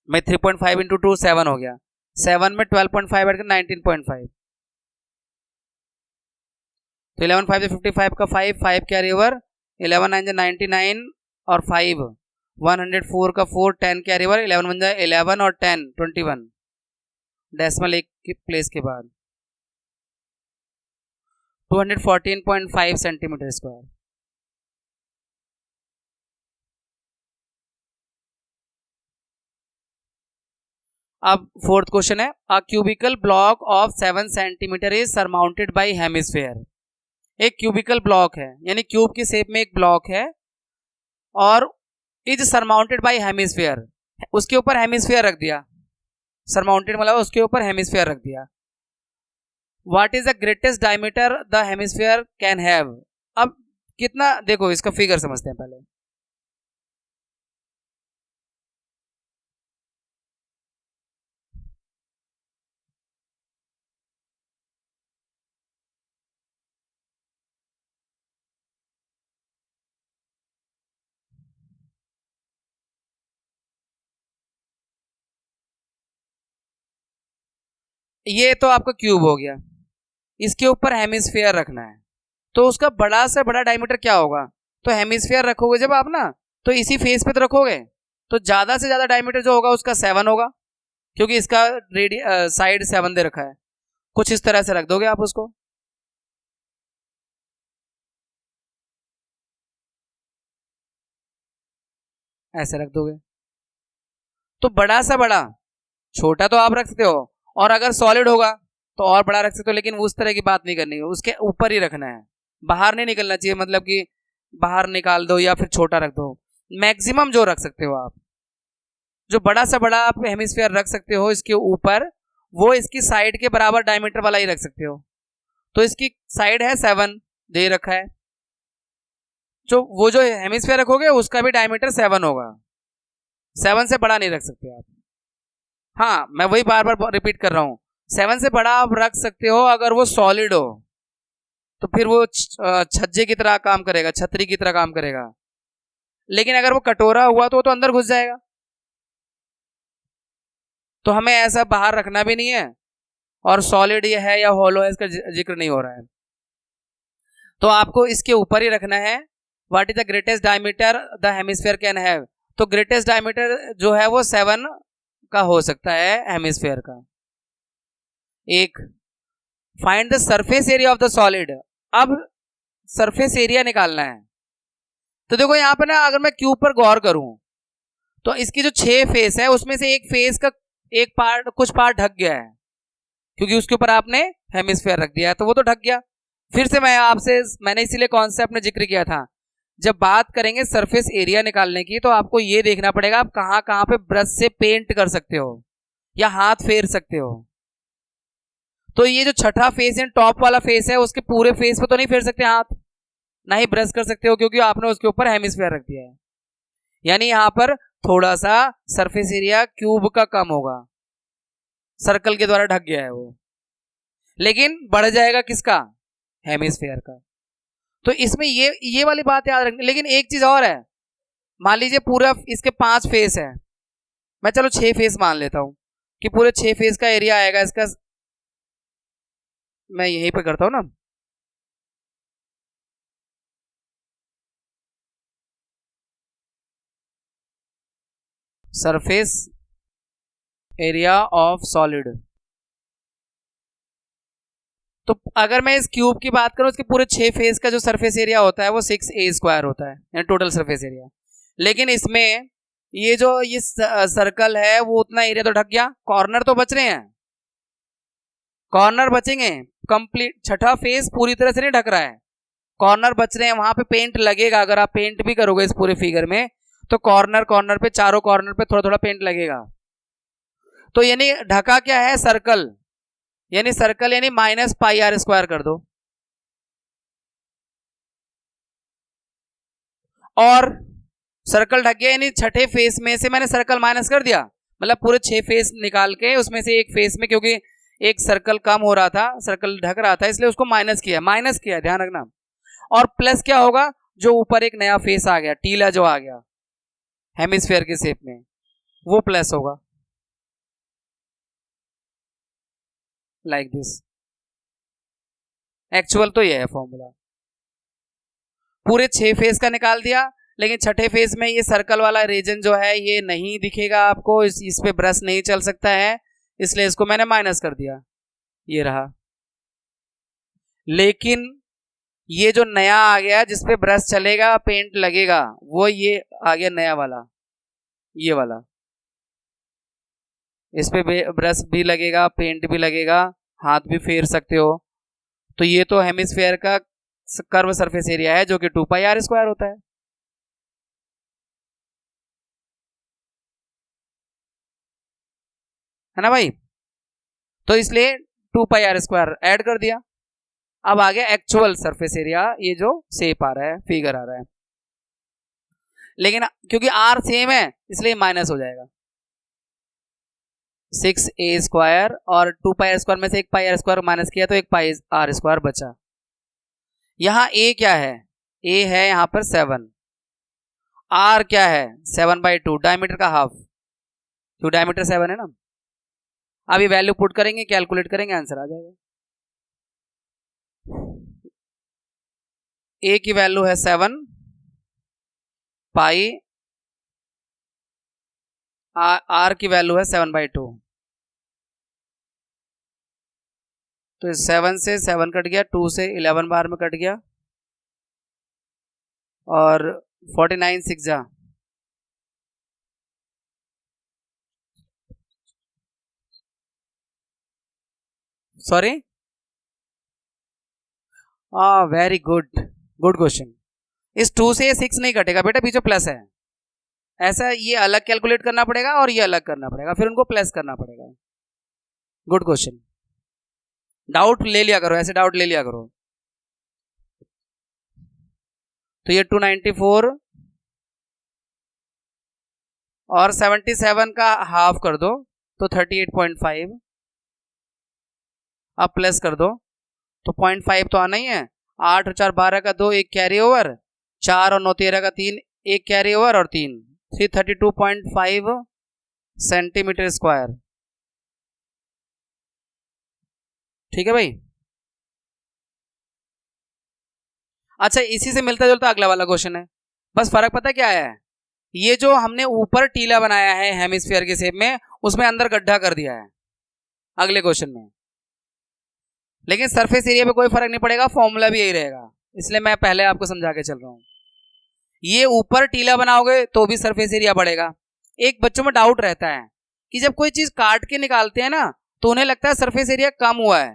मैं 3.5 इंटू 2 7 हो गया, 7 में 12.5 ऐड कर 19.5, तो 11 5 से 55 का 5 कैरी ओवर, 11 9 99 और 5 104 का 4 10 कैरी ओवर, 11 1 11 और 10 21, डेसिमल एक की प्लेस के बाद 214.5 सेंटीमीटर स्क्वायर। अब फोर्थ क्वेश्चन है, a cubical block of 7 centimetre is surmounted by hemisphere. एक क्यूबिकल ब्लॉक है, यानी क्यूब की शेप में एक ब्लॉक है और इज सरमाउंटेड बाय हेमिस्फीयर, उसके ऊपर हेमिस्फीयर रख दिया, सरमाउंटेड मतलब उसके ऊपर हेमिस्फीयर रख दिया। What is the greatest diameter the hemisphere can have. अब कितना, देखो इसका फिगर समझते हैं पहले। ये तो आपका क्यूब हो गया, इसके ऊपर हेमिस्फीयर रखना है, तो उसका बड़ा से बड़ा डायमीटर क्या होगा, तो हेमिस्फीयर रखोगे जब आप ना, तो इसी फेस पे तो रखोगे, तो ज्यादा से ज्यादा डायमीटर जो होगा उसका 7 होगा, क्योंकि इसका साइड 7 दे रखा है, कुछ इस तरह से रख दोगे आप उसको, ऐसे रख दोगे, तो बड़ा सा बड़ा, छोटा तो आप रख सकते हो, और अगर सॉलिड होगा तो और बड़ा रख सकते हो, लेकिन उस तरह की बात नहीं करनी है, उसके ऊपर ही रखना है, बाहर नहीं निकलना चाहिए, मतलब कि बाहर निकाल दो या फिर छोटा रख दो, मैक्सिमम जो रख सकते हो आप, जो बड़ा सा बड़ा आप हेमिस्फीयर रख सकते हो इसके ऊपर, वो इसकी साइड के बराबर डायमीटर वाला ही रख सकते हो, तो इसकी साइड है 7 दे रखा है, जो वो जो हेमिस्फीयर रखोगे उसका भी डायमीटर 7 होगा, 7 से बड़ा नहीं रख सकते आप। हाँ, मैं वही बार बार रिपीट कर रहा हूं, 7 से बड़ा आप रख सकते हो अगर वो सॉलिड हो, तो फिर वो छज्जे की तरह काम करेगा, छतरी की तरह काम करेगा, लेकिन अगर वो कटोरा हुआ तो वो तो अंदर घुस जाएगा, तो हमें ऐसा बाहर रखना भी नहीं है, और सॉलिड ये है या हॉलो है इसका जिक्र नहीं हो रहा है, तो आपको इसके ऊपर ही रखना है। What is the greatest diameter the hemisphere can have, तो ग्रेटेस्ट डायमीटर जो है वो 7 का हो सकता है हेमिस्फीयर का। एक, find the surface area of the solid, अब सरफेस एरिया निकालना है, तो देखो यहां पर ना, अगर मैं क्यूब पर गौर करूं तो इसकी जो 6 फेस है उसमें से एक फेस का एक पार्ट, कुछ पार्ट ढक गया है, क्योंकि उसके ऊपर आपने हेमिस्फीयर रख दिया है, तो वो तो ढक गया। फिर से मैंने इसीलिए कॉन्सेप्ट में जिक्र किया था, जब बात करेंगे सरफेस एरिया निकालने की, तो आपको ये देखना पड़ेगा आप कहां कहां पे ब्रश से पेंट कर सकते हो या हाथ फेर सकते हो, तो ये जो छठा फेस है, टॉप वाला फेस है, उसके पूरे फेस पे तो नहीं फेर सकते हाथ, ना ही ब्रश कर सकते हो, क्योंकि आपने उसके ऊपर हेमिस्फीयर रख दिया है, यानी यहां पर थोड़ा सा सरफेस एरिया क्यूब का कम होगा, सर्कल के द्वारा ढक गया है वो, लेकिन बढ़ जाएगा किसका, हेमिस्फीयर का। तो इसमें ये वाली बात याद रखनी। लेकिन एक चीज और है, मान लीजिए पूरा इसके 5 फेस है, मैं चलो 6 फेस मान लेता हूं कि पूरे 6 फेस का एरिया आएगा इसका, मैं यहीं पे करता हूं ना, सरफेस एरिया ऑफ सॉलिड। तो अगर मैं इस क्यूब की बात करूं, इसके पूरे 6 फेस का जो सरफेस एरिया होता है वो 6a² होता है, यानी टोटल सरफेस एरिया। लेकिन इसमें ये जो ये सर्कल है वो उतना एरिया तो ढक गया, कॉर्नर तो बच रहे हैं, कॉर्नर बचेंगे, कंप्लीट छठा फेस पूरी तरह से नहीं ढक रहा है, कॉर्नर बच रहे हैं, वहां पे पेंट लगेगा। अगर आप पेंट भी करोगे इस पूरे फिगर में तो कॉर्नर पे, चारों कॉर्नर पे थोड़ा थोड़ा पेंट लगेगा। तो यानी ढका क्या है, सर्कल, यानी सर्कल यानी -πr² कर दो। और सर्कल ढक गया, यानी छठे फेस में से मैंने सर्कल माइनस कर दिया, मतलब पूरे 6 फेस निकाल के उसमें से एक फेस में, क्योंकि एक सर्कल कम हो रहा था, सर्कल ढक रहा था, इसलिए उसको माइनस किया, ध्यान रखना। और प्लस क्या होगा, जो ऊपर एक नया फेस आ गया, टीला जो आ गया हेमिस्फीयर के शेप में, वो प्लस होगा, लाइक दिस। एक्चुअल तो ये है फॉर्मूला, पूरे 6 फेस का निकाल दिया, लेकिन छठे फेस में ये सर्कल वाला रीजन जो है ये नहीं दिखेगा आपको, इस पे ब्रश नहीं चल सकता है, इसलिए इसको मैंने माइनस कर दिया, ये रहा। लेकिन ये जो नया आ गया जिसपे ब्रश चलेगा, पेंट लगेगा, वो ये आ गया नया वाला, ये वाला, इस पे ब्रश भी लगेगा, पेंट भी लगेगा, हाथ भी फेर सकते हो। तो ये तो हेमिस्फीयर का कर्व सरफेस एरिया है जो कि 2πr² होता है ना भाई। तो इसलिए 2πr² ऐड कर दिया। अब आ गया एक्चुअल सरफेस एरिया, ये जो शेप आ रहा है, फिगर आ रहा है, लेकिन क्योंकि r सेम है इसलिए माइनस हो जाएगा, 6a² और 2πr² में से एक πr² माइनस किया तो एक πr² बचा। यहां a क्या है, a है यहां पर 7, r क्या है 7/2, डायमीटर का हाफ, तो डायमीटर 7 है ना। अभी वैल्यू पुट करेंगे, कैलकुलेट करेंगे, आंसर आ जाएगा। a की वैल्यू है 7 पाई, r की वैल्यू है 7/2, तो 7 से 7 कट गया, 2 से 11 बार में कट गया, और 49 6 जा, sorry, very good, good question. इस 2 से ये 6 नहीं कटेगा बेटा, पीछे प्लस है, ऐसा ये अलग कैलकुलेट करना पड़ेगा और ये अलग करना पड़ेगा, फिर उनको प्लस करना पड़ेगा। गुड क्वेश्चन, डाउट ले लिया करो, ऐसे डाउट ले लिया करो। तो ये 294 और 77 का हाफ कर दो तो 38.5, अब प्लस कर दो तो 0.5 तो आना ही है, 8 और 4 12 का 2, एक कैरी ओवर, 4 और 9 13 का 3, एक कैरी ओवर और 3, 332.5 सेंटीमीटर स्क्वायर। ठीक है भाई। अच्छा, इसी से मिलता जुलता अगला वाला क्वेश्चन है, बस फर्क पता क्या है, ये जो हमने ऊपर टीला बनाया है हेमिस्फीयर के शेप में, उसमें अंदर गड्ढा कर दिया है अगले क्वेश्चन में, लेकिन सरफेस एरिया पे कोई फर्क नहीं पड़ेगा, फॉर्मूला भी यही रहेगा, इसलिए मैं पहले आपको समझा के चल रहा हूं। ये ऊपर टीला बनाओगे तो भी सरफेस एरिया बढ़ेगा। एक बच्चों में डाउट रहता है कि जब कोई चीज काट के निकालते हैं ना तो उन्हें लगता है सरफेस एरिया कम हुआ है,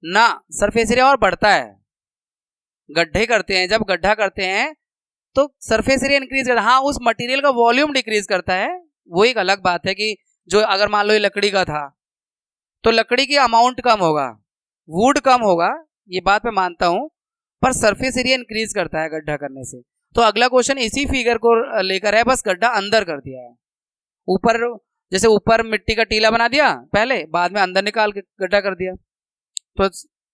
ना, सरफेस एरिया और बढ़ता है। गड्ढे करते हैं, जब गड्ढा करते हैं तो सरफेस एरिया इंक्रीज करता है, हाँ उस मटेरियल का वॉल्यूम डिक्रीज करता है, वो एक अलग बात है कि जो अगर मान लो ये लकड़ी का था तो लकड़ी की अमाउंट कम होगा, वुड कम होगा, ये बात मैं मानता हूं, पर सरफेस एरिया इंक्रीज करता है गड्ढा करने से। तो अगला क्वेश्चन इसी फिगर को लेकर है, बस गड्ढा अंदर कर दिया है, ऊपर जैसे ऊपर मिट्टी का टीला बना दिया पहले, बाद में अंदर निकाल के गड्ढा कर दिया। तो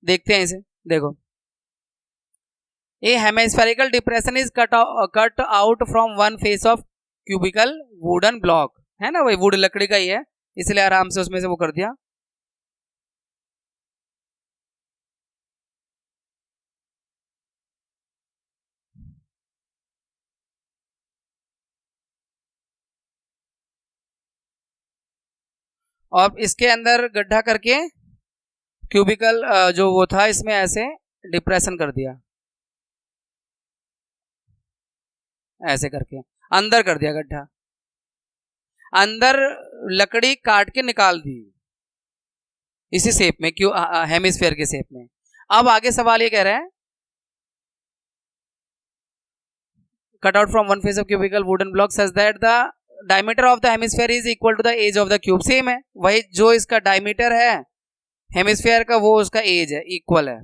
देखते हैं इसे, देखो a hemispherical depression is cut out from one face of cubical wooden block, है ना, वही वुड लकड़ी का ही है, इसलिए आराम से उसमें से वो कर दिया। और इसके अंदर गड्ढा करके क्यूबिकल जो वो था इसमें ऐसे डिप्रेशन कर दिया, ऐसे करके अंदर कर दिया गड्ढा, अंदर लकड़ी काट के निकाल दी इसी शेप में, क्यों हेमिस्फीयर के शेप में। अब आगे सवाल ये कह रहा है cut out from one face of cubical wooden block such that the diameter of the hemisphere is equal to the edge of the cube. Same है, वही जो इसका डायमीटर है हेमिस्फीयर का वो उसका एज है, इक्वल है।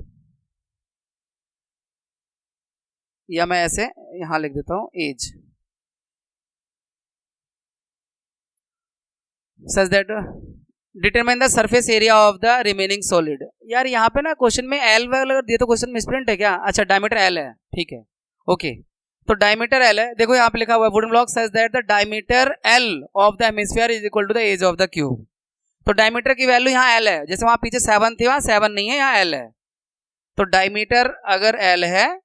या मैं ऐसे यहां लिख देता हूं edge, such that determine the surface area of the remaining solid. यार यहाँ पे ना क्वेश्चन में एल वगैरह दिए तो क्वेश्चन मिसप्रिंट है क्या? अच्छा डायमीटर एल है, ठीक है, ओके। तो डायमीटर एल है, देखो यहाँ पे लिखा हुआ है wooden block such that the diameter L of the hemisphere is equal to the edge of the cube. तो डायमीटर की वैल्यू यहाँ एल है, जैसे वहां पीछे 7 थी वहां 7 नहीं है, यहाँ एल है। तो डायमीटर अगर एल है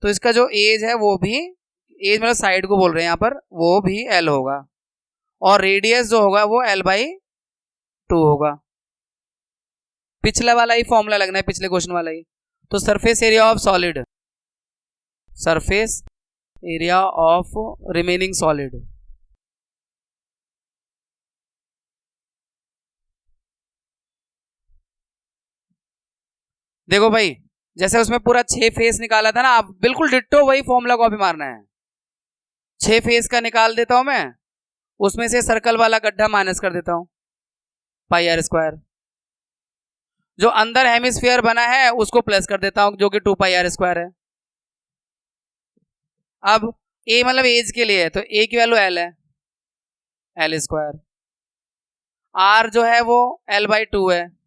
तो इसका जो एज है वो भी, एज मतलब साइड को बोल रहे हैं यहाँ पर, वो भी एल होगा, और रेडियस जो होगा वो l/2 होगा। पिछला वाला ही फॉर्मूला लगना है, पिछले क्वेश्चन वाला ही। तो surface area of solid, surface area of remaining solid, देखो भाई जैसे उसमें पूरा 6 फेस निकाला था ना, आप बिल्कुल डिट्टो वही फॉर्मूला कॉपी मारना है। 6 फेस का निकाल देता हूं मैं, उसमें से सर्कल वाला गड्ढा माइनस कर देता हूं, पाई आर स्क्वायर। जो अंदर हेमिस्फीयर बना है उसको प्लस कर देता हूं, जो कि 2 पाई आर स्क्वायर है। अब ए मतलब एज के लिए है, तो ए की वैल्यू एल है, एल स्क्वायर। आर जो है वो l/2 है।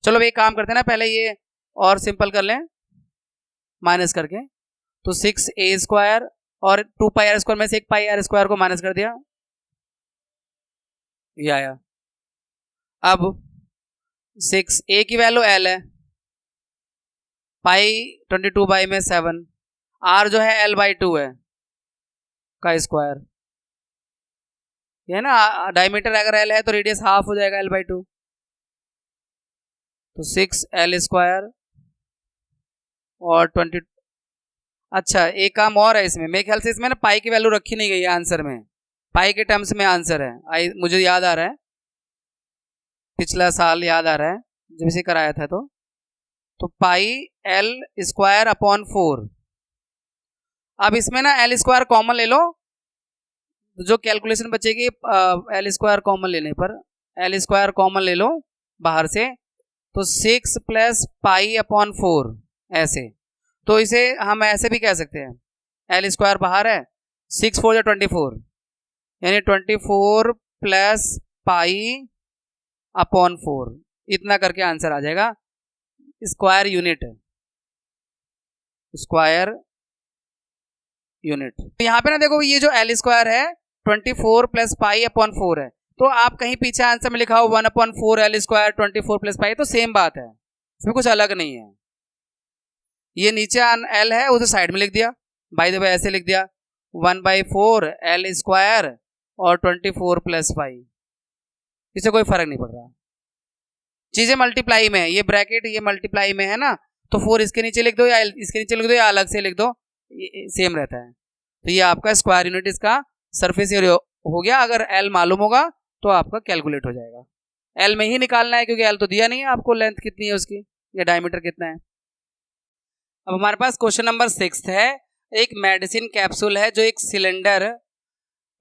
चलो एक काम करते हैं ना, पहले ये और सिंपल कर लें माइनस करके। तो 6a² और 2 पाई आर स्क्वायर में से 1 पाई आर स्क्वायर को माइनस कर दिया, ये आया। अब 6a की वैल्यू l है, पाई 22/7, r जो है l/2 है का स्क्वायर, ये ना डायमीटर अगर l है तो रेडियस हाफ हो जाएगा l/2, तो 6l² और 20। अच्छा एक काम और है इसमें, मेरे ख्याल से इसमें ना पाई की वैल्यू रखी नहीं गई है आंसर में, पाई के टर्म्स में आंसर है, मुझे याद आ रहा है, पिछला साल याद आ रहा है जब इसे कराया था। तो पाई l²/4। अब इसमें ना l² कॉमन ले लो, जो कैलकुलेशन बचेगी l² कॉमन लेने पर, l² कॉमन ले लो बाहर से, तो 6 + पाई/4 ऐसे। तो इसे हम ऐसे भी कह सकते हैं, l² बाहर है, 6 4 24, यानी 24 + पाई/4, इतना करके आंसर आ जाएगा। Square unit, square unit. तो यहाँ पे ना देखो ये जो l² है 24 + पाई/4 है, तो आप कहीं पीछे आंसर में लिखा हो 1/4 l² 24 + पाई, तो सेम बात है, इसमें कुछ अलग नहीं है। ये नीचे l है उसे साइड में लिख दिया, बाय द वे ऐसे लिख दिया 1/4 l² और 24 + पाई, इससे कोई फर्क नहीं पड़ रहा, चीजें मल्टीप्लाई में है, ये ब्रैकेट ये मल्टीप्लाई में है ना, तो 4 इसके नीचे लिख दो या इसके नीचे लिख दो या अलग से लिख दो, सेम रहता है। तो ये आपका स्क्वायर यूनिट इसका सरफेस एरिया हो गया। अगर एल मालूम होगा तो आपका कैलकुलेट हो जाएगा, एल में ही निकालना है क्योंकि एल तो दिया नहीं है आपको, लेंथ कितनी है उसकी या डायमीटर कितना है। अब हमारे पास क्वेश्चन नंबर 6 है, एक मेडिसिन कैप्सूल है जो एक सिलेंडर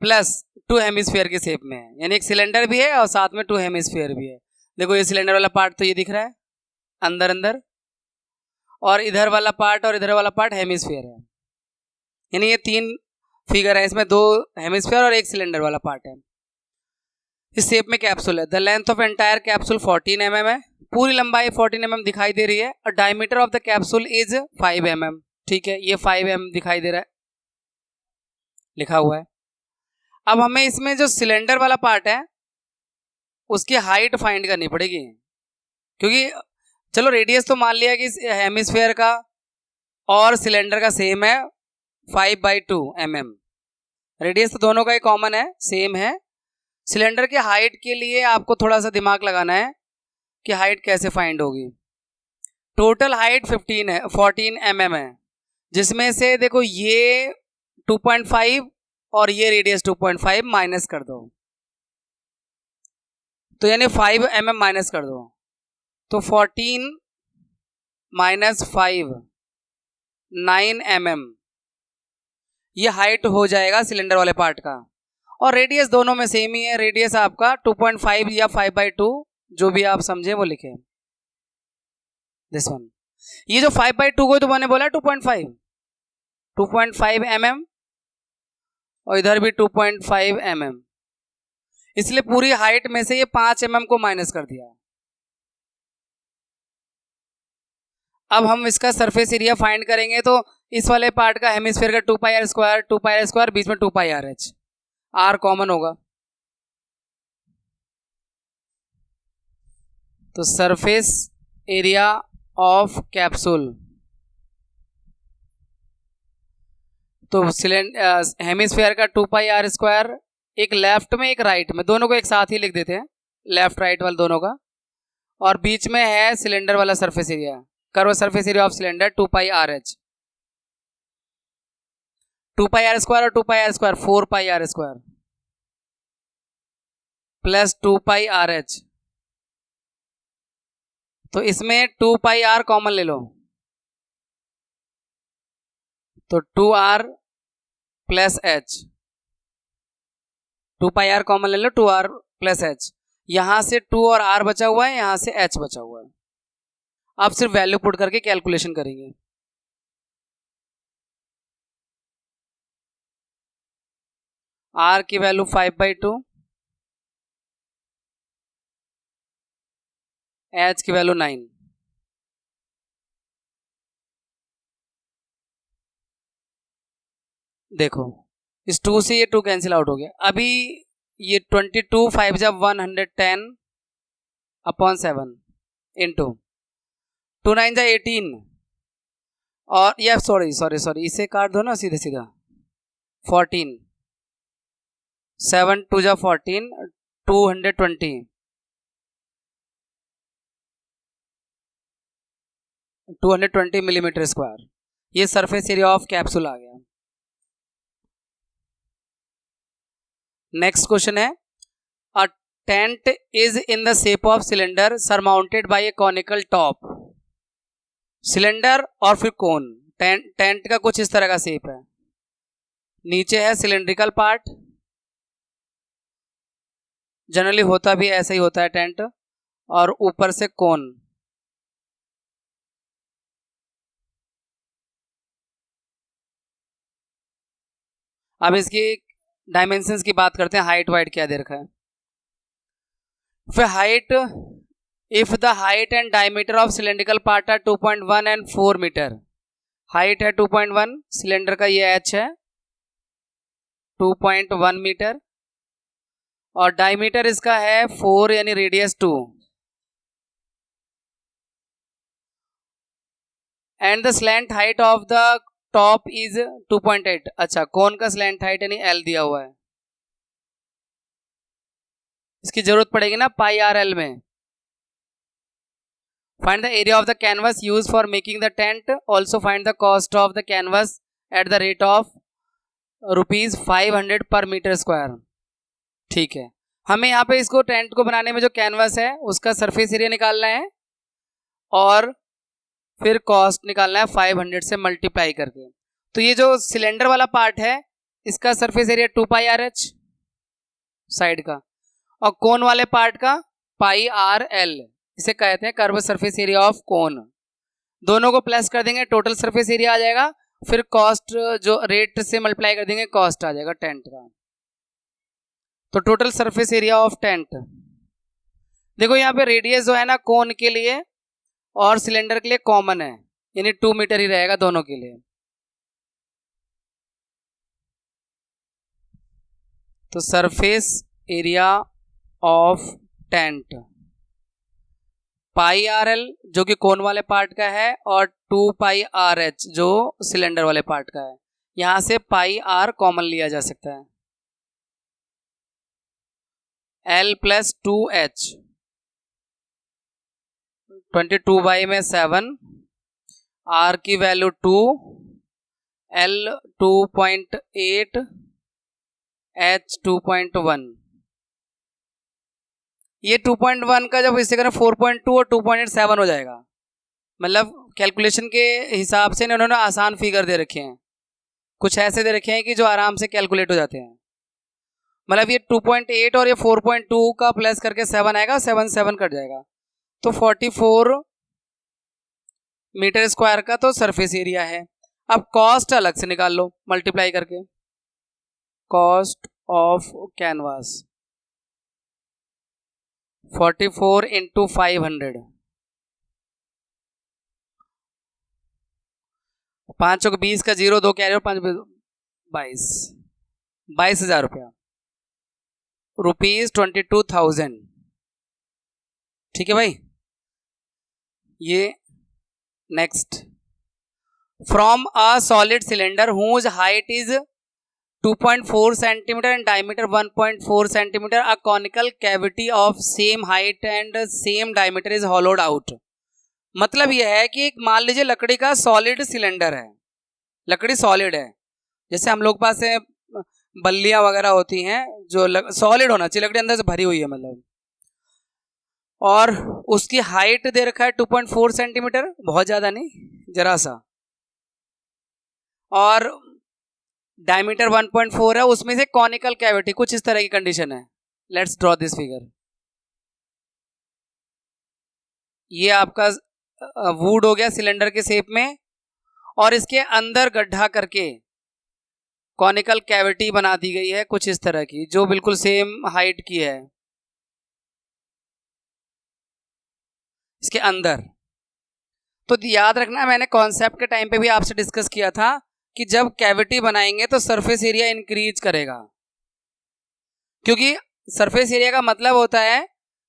प्लस 2 हेमिस्फीयर के शेप में है, यानी एक सिलेंडर भी है और साथ में 2 हेमिस्फीयर भी है। देखो ये सिलेंडर वाला पार्ट तो ये दिख रहा है अंदर अंदर, और इधर वाला पार्ट और इधर वाला पार्ट हेमिस्फीयर है, यानी ये 3 फिगर है, इसमें 2 हेमिस्फीयर और 1 सिलेंडर वाला पार्ट है। इस शेप में कैप्सूल है। The length of entire capsule 14 mm है, पूरी लंबाई 14 mm दिखाई दे रही है। और diameter of the capsule is 5 mm। ठीक है, ये 5 mm दिखाई दे रहा है, लिखा हुआ है। अब हमें इसमें जो सिलेंडर वाला पार्ट है उसकी हाइट फाइंड करनी पड़ेगी, क्योंकि चलो रेडियस तो मान लिया कि हेमिस्फेयर का और सिलेंडर का सेम है 5/2 mm। रेडियस तो दोनों का ही कॉमन है, सेम है। सिलेंडर की हाइट के लिए आपको थोड़ा सा दिमाग लगाना है कि हाइट कैसे फाइंड होगी। टोटल हाइट 14 mm है, जिसमें से देखो ये 2.5 और ये रेडियस 2.5 माइनस कर दो, तो यानी 5 mm माइनस कर दो, तो 14 माइनस 5 9 mm, ये हाइट हो जाएगा सिलेंडर वाले पार्ट का। और रेडियस दोनों में सेम ही है, रेडियस आपका 2.5 या 5/2 जो भी आप समझे वो लिखें। दिस वन, ये जो 5/2 को तो मैंने बोला 2.5 mm और इधर भी 2.5 mm, इसलिए पूरी हाइट में से ये 5 mm को माइनस कर दिया। अब हम इसका सरफेस एरिया फाइंड करेंगे, तो इस वाले पार्ट का हेमिस्फीयर का 2πr², बीच में 2πrh, r कॉमन होगा, तो सरफेस एरिया ऑफ कैप्सूल, तो हेमिस्फीयर का 2πr², एक लेफ्ट में एक राइट में, दोनों को एक साथ ही लिख देते हैं, लेफ्ट राइट वाले दोनों का, और बीच में है सिलेंडर वाला surface area, curve surface area of cylinder 2πrh। 2πr² और 2πr², 4πr² प्लस 2πrh, तो इसमें 2πr कॉमन ले लो, तो 2r plus h, 2πr common ले लो, 2r प्लस h, यहां से 2 और r बचा हुआ है, यहां से h बचा हुआ है। आप सिर्फ वैल्यू पुट करके कैलकुलेशन करेंगे। r की वैल्यू 5/2, h की वैल्यू 9। देखो इस 2 से ये 2 कैंसिल आउट हो गया। अभी ये 22 5 जब 110/7 इंटू 2 9 जा 18, और या सॉरी इसे काट दो ना सीधे सीधा, 14 7 2 जा 14, 220 मिलीमीटर स्क्वायर, ये सरफेस एरिया ऑफ कैप्सूल आ गया। नेक्स्ट क्वेश्चन है, a tent is in the shape of cylinder surmounted by a conical top. Cylinder और फिर कोन, टेंट का कुछ इस तरह का शेप है, नीचे है सिलेंड्रिकल पार्ट, जनरली होता भी ऐसा ही होता है टेंट, और ऊपर से कोन। अब इसकी डायमेंशंस की बात करते हैं, हाइट वाइट क्या दे रखा है। फिर height, if the height and diameter of cylindrical part are 2.1 and 4 metre, height है 2.1, सिलेंडर का ये h है 2.1 मीटर, और डायमीटर इसका है 4 यानी radius 2, and the slant height of the top is 2.8। अच्छा, कोन का स्लैंट हाइट यानी L दिया हुआ है, इसकी जरूरत पड़ेगी ना πrl में। Find the area of the canvas use for making the tent, also find the cost of the canvas at the rate of ₹500 पर मीटर स्क्वायर। ठीक है, हमें यहाँ पे इसको टेंट को बनाने में जो कैनवस है उसका सरफेस एरिया निकालना है, और फिर कॉस्ट निकालना है 500 से मल्टीप्लाई करके। तो ये जो सिलेंडर वाला पार्ट है इसका सरफेस एरिया 2πrh साइड का, और कोन वाले पार्ट का πrl, इसे कहते हैं curve surface area of cone. दोनों को प्लस कर देंगे, टोटल सरफेस एरिया आ जाएगा, फिर कॉस्ट जो रेट से मल्टीप्लाई कर देंगे कॉस्ट आ जाएगा टेंट का। तो total surface area of tent, देखो यहाँ पे रेडियस जो है ना कोन के लिए और सिलेंडर के लिए कॉमन है, यानी 2 मीटर ही रहेगा दोनों के लिए। तो surface area of tent pi R L जो कि कोन वाले पार्ट का है और 2 पाई आर एच जो सिलेंडर वाले पार्ट का है। यहां से पाई आर कॉमन लिया जा सकता है, एल प्लस 2h, 22 बाई में 7, आर की वैल्यू 2, एल 2.8, एच 2.1। ये 2.1 का जब इससे करें 4.2 और 2.87 हो जाएगा। मतलब कैलकुलेशन के हिसाब से उन्होंने आसान फिगर दे रखे हैं, कुछ ऐसे दे रखे हैं कि जो आराम से कैलकुलेट हो जाते हैं। मतलब ये 2.8 और ये 4.2 का प्लस करके 7 आएगा, 7 कट जाएगा, तो 44 मीटर स्क्वायर का तो सरफेस एरिया है। अब कॉस्ट अलग से निकाल लो मल्टीप्लाई करके, कॉस्ट ऑफ कैनवास 44 इंटू 500, 5 को 20 का 0, 2 कैरी और 5 22,000 रुपया, ₹22,000। ठीक है भाई। ये next, from a solid cylinder whose height is 2.4 centimeter and diameter 1.4 centimeter, a conical cavity of same height and same diameter is hollowed out। मतलब यह है कि एक मान लीजिए लकड़ी का सॉलिड सिलेंडर है, लकड़ी सॉलिड है, जैसे हम लोग पास है बल्लियां वगैरह होती हैं जो सॉलिड होना चाहिए, लकड़ी अंदर से भरी हुई है मतलब, और उसकी हाइट दे रखा है 2.4 सेंटीमीटर, बहुत ज्यादा नहीं जरा सा, और डायमीटर 1.4 है, उसमें से कॉनिकल कैविटी कुछ इस तरह की कंडीशन है। Let's draw this figure. ये आपका वुड हो गया सिलेंडर के शेप में, और इसके अंदर गड्ढा करके कॉनिकल कैविटी बना दी गई है कुछ इस तरह की, जो बिल्कुल सेम हाइट की है इसके अंदर। तो याद रखना, मैंने कॉन्सेप्ट के टाइम पे भी आपसे डिस्कस किया था कि जब कैविटी बनाएंगे तो सरफेस एरिया इंक्रीज करेगा, क्योंकि सरफेस एरिया का मतलब होता है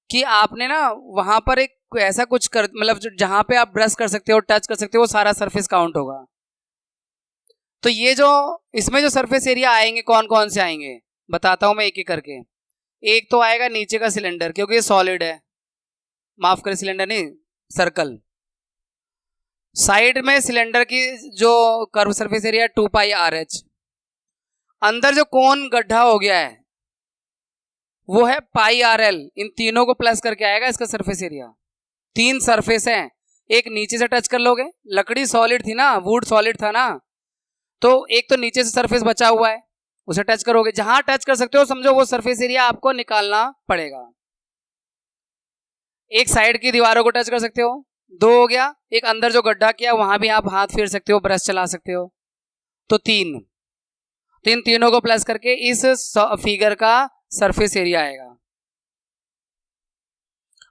कि आपने ना वहां पर एक ऐसा कुछ कर, मतलब जहां पे आप ब्रश कर सकते हो, टच कर सकते हो, वो सारा सरफेस काउंट होगा। तो ये जो इसमें जो सरफेस एरिया आएंगे कौन कौन से आएंगे बताता हूं मैं एक एक करके। एक तो आएगा नीचे का सिलेंडर, क्योंकि ये सॉलिड है, माफ करें सिलेंडर नहीं सर्कल। साइड में सिलेंडर की जो curve surface area 2 pi R H, अंदर जो कोन गड्ढा हो गया है वो है पाई आर एल, इन तीनों को प्लस करके आएगा इसका सरफेस एरिया। 3 सरफेस हैं, एक नीचे से टच कर लोगे, लकड़ी सॉलिड थी ना, वुड सॉलिड था ना, तो एक तो नीचे से सरफेस बचा हुआ है उसे टच करोगे, जहां टच कर सकते हो समझो वो सरफेस एरिया आपको निकालना पड़ेगा। एक साइड की दीवारों को टच कर सकते हो, 2 हो गया, एक अंदर जो गड्ढा किया वहां भी आप हाथ फेर सकते हो, ब्रश चला सकते हो, तो 3, तीनों को प्लस करके इस फिगर का सरफेस एरिया आएगा।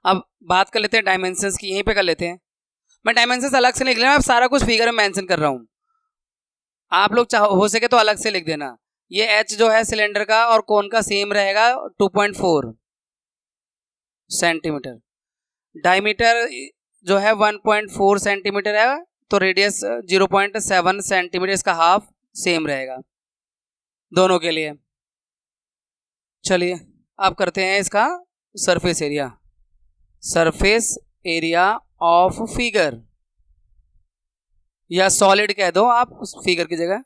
अब बात कर लेते हैं डायमेंशंस की, यहीं पे कर लेते हैं। मैं डायमेंशंस अलग से लिख लेना, मैं सारा कुछ फिगर में मेंशन कर रहा हूं, आप लोग हो सके तो अलग से लिख देना। ये एच जो है सिलेंडर का और कोन का सेम रहेगा 2.4 सेंटीमीटर, डायमीटर जो है 1.4 सेंटीमीटर है, तो रेडियस 0.7 सेंटीमीटर, इसका हाफ सेम रहेगा दोनों के लिए। चलिए अब करते हैं इसका surface area, surface area of figure, या सॉलिड कह दो आप उस फिगर की जगह।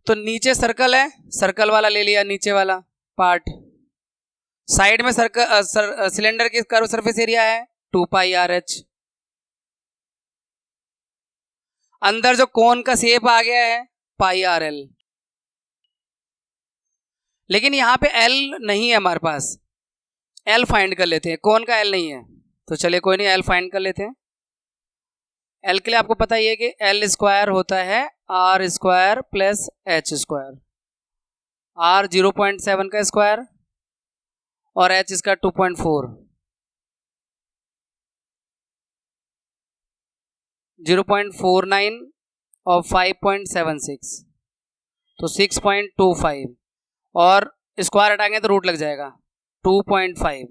तो नीचे सर्कल है, सर्कल वाला ले लिया नीचे वाला पार्ट, साइड में सर्कल सिलेंडर की कर्व सरफेस एरिया है 2 पाई आर एच, अंदर जो कोन का शेप आ गया है पाई आर एल, लेकिन यहां पे एल नहीं है हमारे पास, एल फाइंड कर लेते हैं, कोन का एल नहीं है, तो चलिए कोई नहीं, एल फाइंड कर लेते हैं। एल के लिए आपको पता ही है कि एल स्क्वायर होता है R square plus H square, R 0.7 का स्क्वायर और H इसका 2.4, 0.49 और 5.76 तो 6.25 और स्क्वायर हटाएंगे तो रूट लग जाएगा 2.5।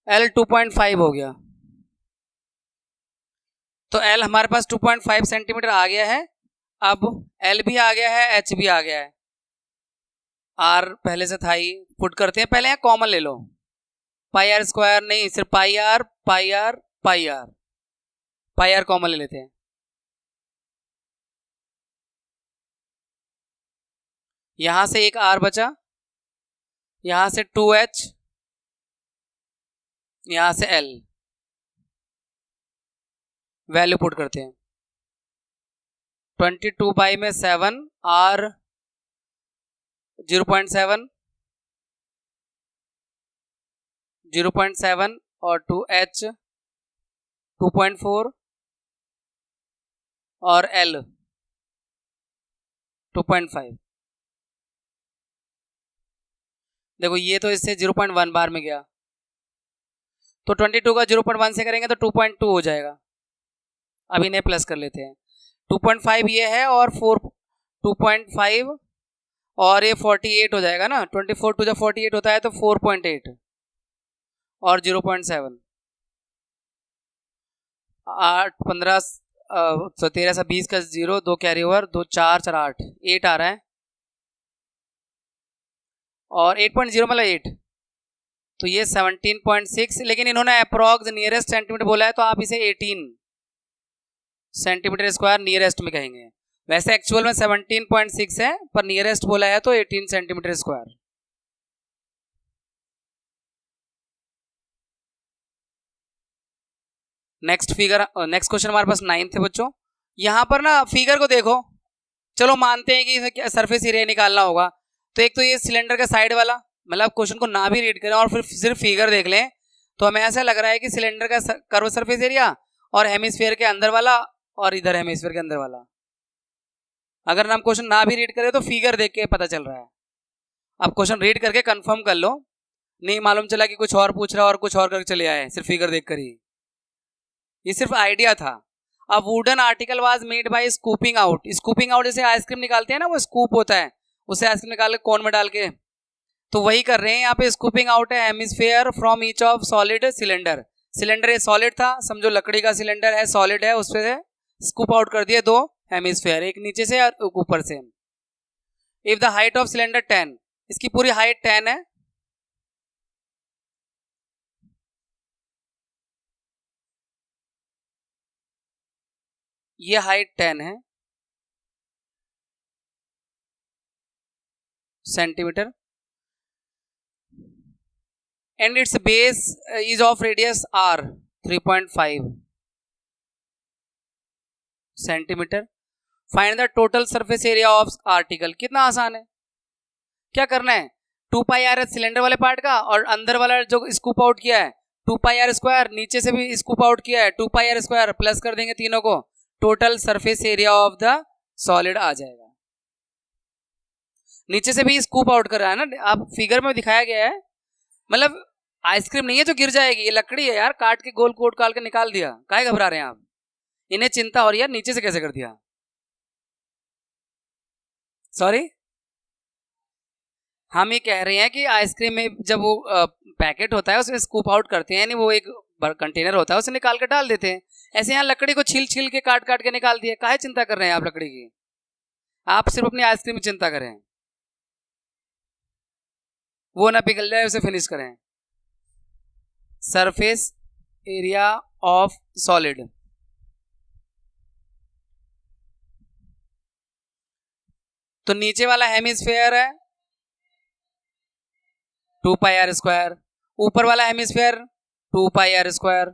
L 2.5 हो गया, तो L हमारे पास 2.5 सेंटीमीटर आ गया है। अब L भी आ गया है, H भी आ गया है, R पहले से था ही, पुट करते हैं। पहले यहाँ कॉमन ले लो, पाई आर स्क्वायर नहीं, सिर्फ pi R pi R pi R, pi R common ले लेते हैं। यहां से एक R बचा, यहां से 2H, यहां से L, वैल्यू पुट करते हैं। 22 पाई में 7, R 0.7, 0.7 और 2H 2.4 और L 2.5। देखो ये तो इससे 0.1 बार में गया, तो 22 का 0.1 से करेंगे तो 2.2 हो जाएगा। अब इन्हें प्लस कर लेते हैं। 2.5 ये है और 2.5 और ये 48 हो जाएगा ना, 24 टू 48 होता है तो 4.8 और 0.7, 8 15 तो 13 से 20 का 0, 2 कैरी ओवर, 2 4 4 8 8 आ रहा है और 8.0 मतलब 8, तो ये 17.6, लेकिन इन्होंने अप्रॉक्स नियरेस्ट सेंटीमीटर बोला है तो आप इसे 18 सेंटीमीटर स्क्वायर नियरेस्ट में कहेंगे। वैसे एक्चुअल में 17.6 है, पर नियरेस्ट बोला है तो 18 centimetre square. Next figure, next question हमारे पास 9 थे बच्चों। यहां पर ना फिगर को देखो, चलो मानते हैं कि सरफेस एरिया निकालना होगा, तो एक तो ये सिलेंडर का साइड वाला, मतलब क्वेश्चन को ना भी रीड करें और फिर सिर्फ फिगर देख लें तो हमें ऐसा लग रहा है कि सिलेंडर का कर्व सरफेस एरिया और हेमिस्फीयर के अंदर वाला और इधर हेमिस्फीयर के अंदर वाला। अगर हम क्वेश्चन ना भी रीड करें तो फिगर देख के पता चल रहा है। अब क्वेश्चन रीड करके कंफर्म कर लो, नहीं मालूम चला कि कुछ और पूछ रहा और कुछ और करके चले आए सिर्फ फिगर देख कर ही। ये सिर्फ आइडिया था। अब wooden article was made by scooping out. Scooping out जैसे आइसक्रीम निकालते हैं ना, वो स्कूप होता है, उसे आइसक्रीम निकाल के कोन में डाल के, तो वही कर रहे हैं यहाँ पे। स्कूपिंग आउट है hemisphere from each of solid cylinder. Cylinder ये सॉलिड था, समझो लकड़ी का सिलेंडर है, सॉलिड है, उस पर स्कूप आउट कर दिए 2 हेमिस्फीयर, एक नीचे से और ऊपर से। If the height of cylinder 10, इसकी पूरी हाइट 10 है, ये हाइट 10 है centimetre, and it's base is of radius r 3.5 centimetre. Find the total surface area of article. कितना आसान है, क्या करना है, 2 पाई आर सिलेंडर वाले पार्ट का और अंदर वाला जो स्कूप आउट किया है 2 पाई आर स्क्वायर, नीचे से भी स्कूप आउट किया है 2 पाई आर स्क्वायर, प्लस कर देंगे तीनों को, total surface area of the solid आ जाएगा। नीचे से भी स्कूप आउट कर रहा है ना, आप फिगर में दिखाया गया है, मतलब आइसक्रीम नहीं है जो गिर जाएगी, ये लकड़ी है यार, काट के गोल कोट काट के निकाल दिया, काहे घबरा रहे हैं आप, इन्हें चिंता हो रही है नीचे से कैसे कर दिया। सॉरी, हम ये कह रहे हैं कि आइसक्रीम में जब वो पैकेट होता है उसमें स्कूप आउट करते हैं, नहीं वो एक कंटेनर होता है उसे निकाल के डाल देते हैं, ऐसे यहाँ लकड़ी को छील छील के काट काट के निकाल दिया, काहे चिंता कर रहे हैं आप लकड़ी की, आप सिर्फ अपनी आइसक्रीम की चिंता करें, वो ना पिघल जाए, उसे फिनिश करें। सरफेस एरिया ऑफ सॉलिड, तो नीचे वाला हेमिस्फीयर है 2 पाई आर स्क्वायर, ऊपर वाला हेमिस्फीयर 2 पाई आर स्क्वायर,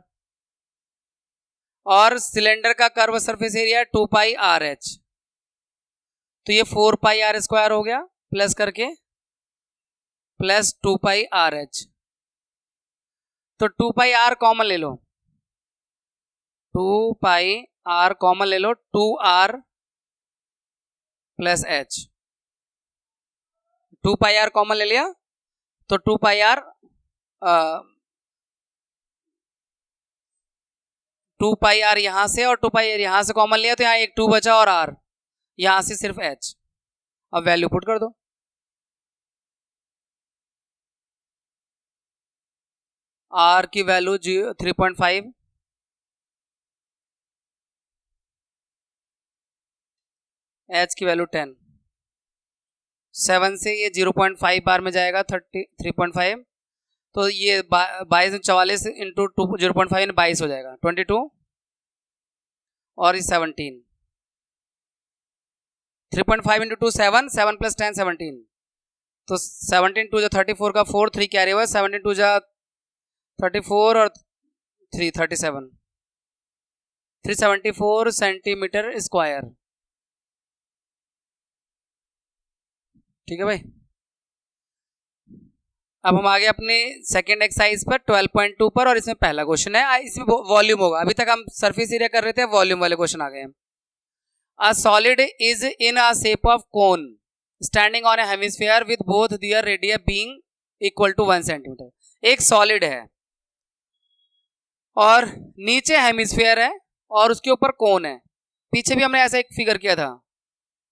और सिलेंडर का curve surface area 2 pi R H, तो ये 4 पाई आर स्क्वायर हो गया, प्लस करके प्लस 2 पाई आर एच, तो 2 पाई आर कॉमन ले लो, 2 पाई आर कॉमन ले लो, 2 R plus H. 2 pi R common ले लिया तो 2 पाई आर 2 पाई आर यहां से और 2 पाई आर यहां से कॉमन लिया तो यहाँ एक 2 बचा और आर यहां से सिर्फ एच। अब वैल्यू पुट कर दो। आर की वैल्यू 3.5, एच की वैल्यू 10। 7 से ये 0.5 बार में जाएगा 3.5, तो ये 22 इंटू 0.5 22 हो जाएगा 22 और ये 17। 3.5 इंटू 2 7, 7 प्लस 10 17, तो 17 2 जो 34 का 4 3 कैरी हुआ, 17 2 जा 34 और 3 37, 374 सेंटीमीटर स्क्वायर। ठीक है भाई। अब हम आगे अपने सेकेंड एक्सरसाइज पर 12.2 पर, और इसमें पहला क्वेश्चन है, इसमें वॉल्यूम होगा। अभी तक हम सरफेस एरिया कर रहे थे, वॉल्यूम वाले क्वेश्चन आ गए हैं। A solid is in a shape of cone standing on a hemisphere with both their radii being equal to 1 centimeter। एक सॉलिड है और नीचे हेमिस्फीयर है और उसके ऊपर कोन है। पीछे भी हमने ऐसा एक फिगर किया था,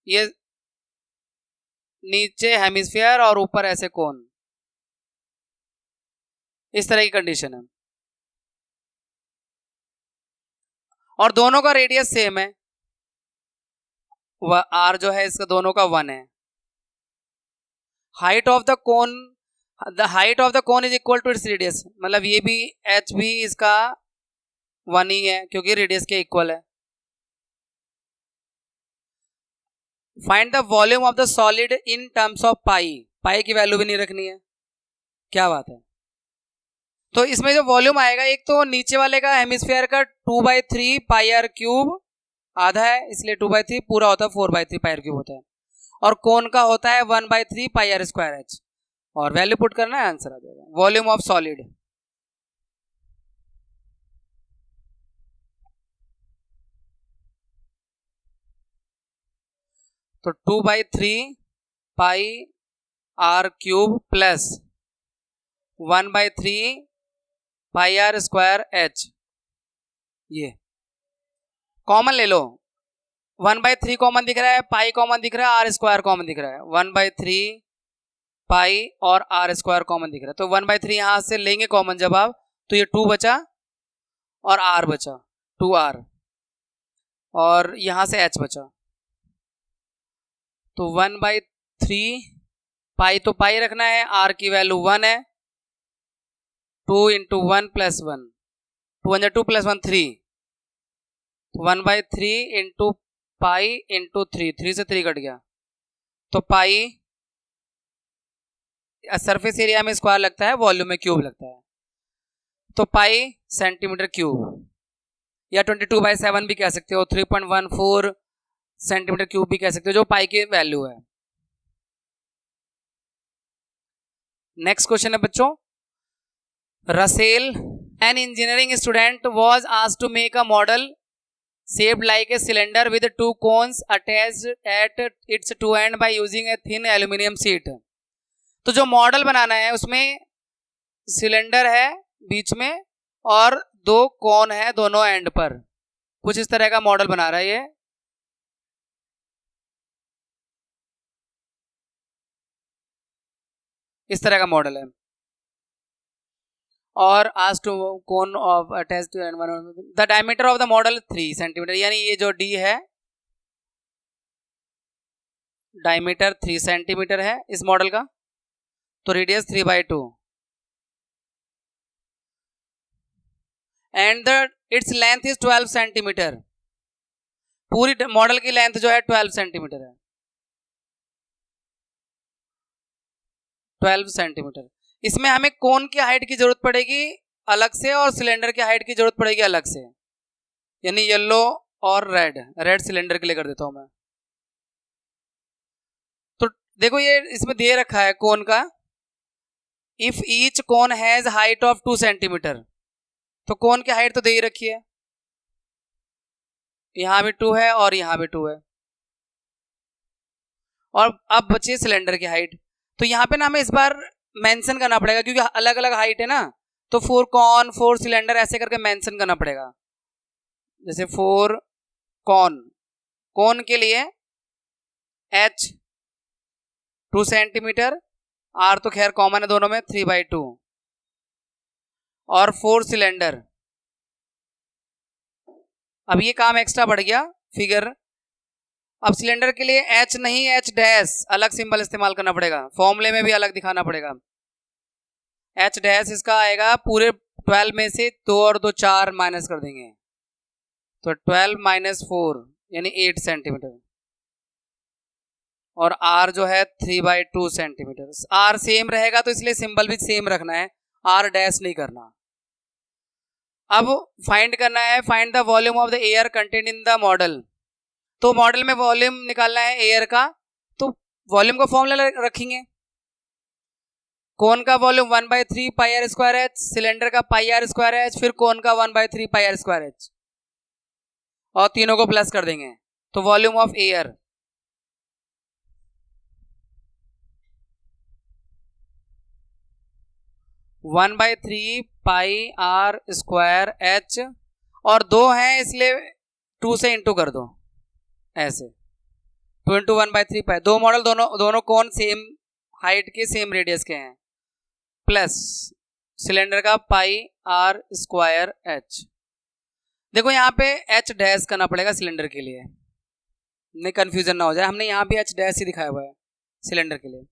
ये नीचे हेमिस्फीयर और ऊपर ऐसे कोन, इस तरह की कंडीशन है और दोनों का रेडियस सेम है। आर जो है इसका दोनों का 1 है। Height of the cone, the height of the cone is equal to its radius, मतलब ये भी एच भी इसका 1 ही है क्योंकि रेडियस के इक्वल है। Find the volume of the solid in terms of pi. Pi की वैल्यू भी नहीं रखनी है, क्या बात है। तो इसमें जो वॉल्यूम आएगा, एक तो नीचे वाले का हेमिस्फीयर का 2/3 पाई आर क्यूब आधा है, इसलिए 2/3 पूरा होता है 4/3 पाई आर क्यूब होता है, और कोन का होता है 1/3 पाई आर स्क्वायर एच, और वैल्यू पुट करना है, आंसर आ जाएगा। वॉल्यूम ऑफ सॉलिड, तो 2/3 pi R cube plus 1/3 pi R square H. ये कॉमन ले लो, 1/3 कॉमन दिख रहा है, पाई कॉमन दिख रहा है, आर स्क्वायर कॉमन दिख रहा है। 1/3 पाई और आर स्क्वायर कॉमन दिख रहा है, तो 1/3 यहां से लेंगे कॉमन जब आप, तो ये 2 बचा और आर बचा 2r, और यहां से h बचा, तो 1/3 पाई, तो पाई रखना है, r की वैल्यू 1 है, 2 into 1 plus 1, 2 1 2 plus 1 3, 1/3 into pi into 3, 3 से 3 कट गया, तो पाई सरफेस एरिया में स्क्वायर लगता है, वॉल्यूम में क्यूब लगता है, तो पाई सेंटीमीटर क्यूब, या 22/7 भी कह सकते हो, 3.14 सेंटीमीटर क्यूब भी कह सकते हो, जो पाई की वैल्यू है। नेक्स्ट क्वेश्चन है बच्चों, Rachel an engineering student was asked to make a model shaped like a cylinder with 2 cones attached at its two end by using a thin aluminum sheet। तो जो मॉडल बनाना है उसमें cylinder है बीच में और 2 कोन है दोनों एंड पर, कुछ इस तरह का मॉडल बना रहा है ये। इस तरह का मॉडल है, और आज two cone of attached to end the diameter of the model 3 centimetre, यानी ये जो डी है डायमीटर 3 सेंटीमीटर है इस मॉडल का, तो radius 3/2 and the its length is 12 centimetre. पूरी मॉडल की लेंथ जो है 12 सेंटीमीटर है, 12 सेंटीमीटर। इसमें हमें कोन की हाइट की जरूरत पड़ेगी अलग से और सिलेंडर की हाइट की जरूरत पड़ेगी अलग से, यानी येलो और रेड सिलेंडर के लिए कर देता हूं मैं। तो देखो ये इसमें दे रखा है कोन का, if each cone has height of 2 centimetre, तो कोन की हाइट तो दे ही रखी है, यहां भी 2 है और यहां भी 2 है, और अब बचे सिलेंडर की हाइट। तो यहाँ पे ना हमें इस बार मेंशन करना पड़ेगा क्योंकि अलग अलग हाइट है ना, तो 4 कॉन 4 सिलेंडर ऐसे करके मेंशन करना पड़ेगा। जैसे 4 कॉन के लिए h 2 सेंटीमीटर, r तो खैर कॉमन है दोनों में 3/2, और 4 सिलेंडर। अब ये काम एक्स्ट्रा बढ़ गया फिगर। अब सिलेंडर के लिए h नहीं h डैश अलग सिंबल इस्तेमाल करना पड़ेगा, फॉर्मूले में भी अलग दिखाना पड़ेगा। h डैश इसका आएगा पूरे 12 में से 2 और 2 4 माइनस कर देंगे, तो 12 माइनस 4 यानी 8 सेंटीमीटर, और r जो है 3/2 सेंटीमीटर। r सेम रहेगा तो इसलिए सिंबल भी सेम रखना है, r डैश नहीं करना। अब फाइंड करना है, find the volume of the air content in the model. तो मॉडल में वॉल्यूम निकालना है एयर का, तो वॉल्यूम का फॉर्मूला रखेंगे। कोन का volume 1/3 pi R square H, cylinder का पाई आर स्क्वायर एच, फिर कोन का 1/3 पाई आर स्क्वायर एच, और तीनों को प्लस कर देंगे, तो volume of air one by three pi R square H, और 2 हैं इसलिए 2 से इंटू कर दो, ऐसे 2 इंटू 1/3 पाई। दो मॉडल दोनों कोन सेम हाइट के सेम रेडियस के हैं, प्लस सिलेंडर का पाई आर स्क्वायर एच। देखो यहाँ पे एच डैश करना पड़ेगा सिलेंडर के लिए, नहीं कंफ्यूजन ना हो जाए, हमने यहाँ भी एच डैश ही दिखाया हुआ है सिलेंडर के लिए।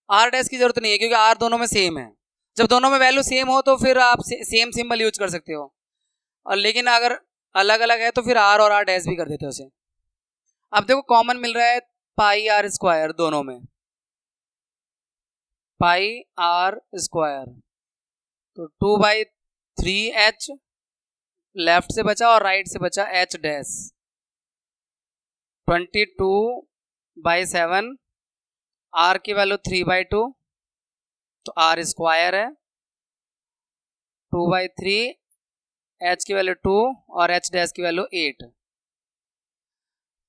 आर डैश की जरूरत नहीं है क्योंकि आर दोनों में सेम है। जब दोनों में वैल्यू सेम हो तो फिर आप सेम सिंबल यूज कर सकते हो, और लेकिन अगर अलग अलग है तो फिर आर और आर डैश भी कर देते हो उसे। अब देखो कॉमन मिल रहा है पाई आर स्क्वायर दोनों में, पाई आर स्क्वायर, तो 2/3h लेफ्ट से बचा और राइट से बचा h डैश, 22/7, r की वैल्यू 3/2, तो r स्क्वायर है, 2/3, h की वैल्यू 2 और h डैश की वैल्यू 8,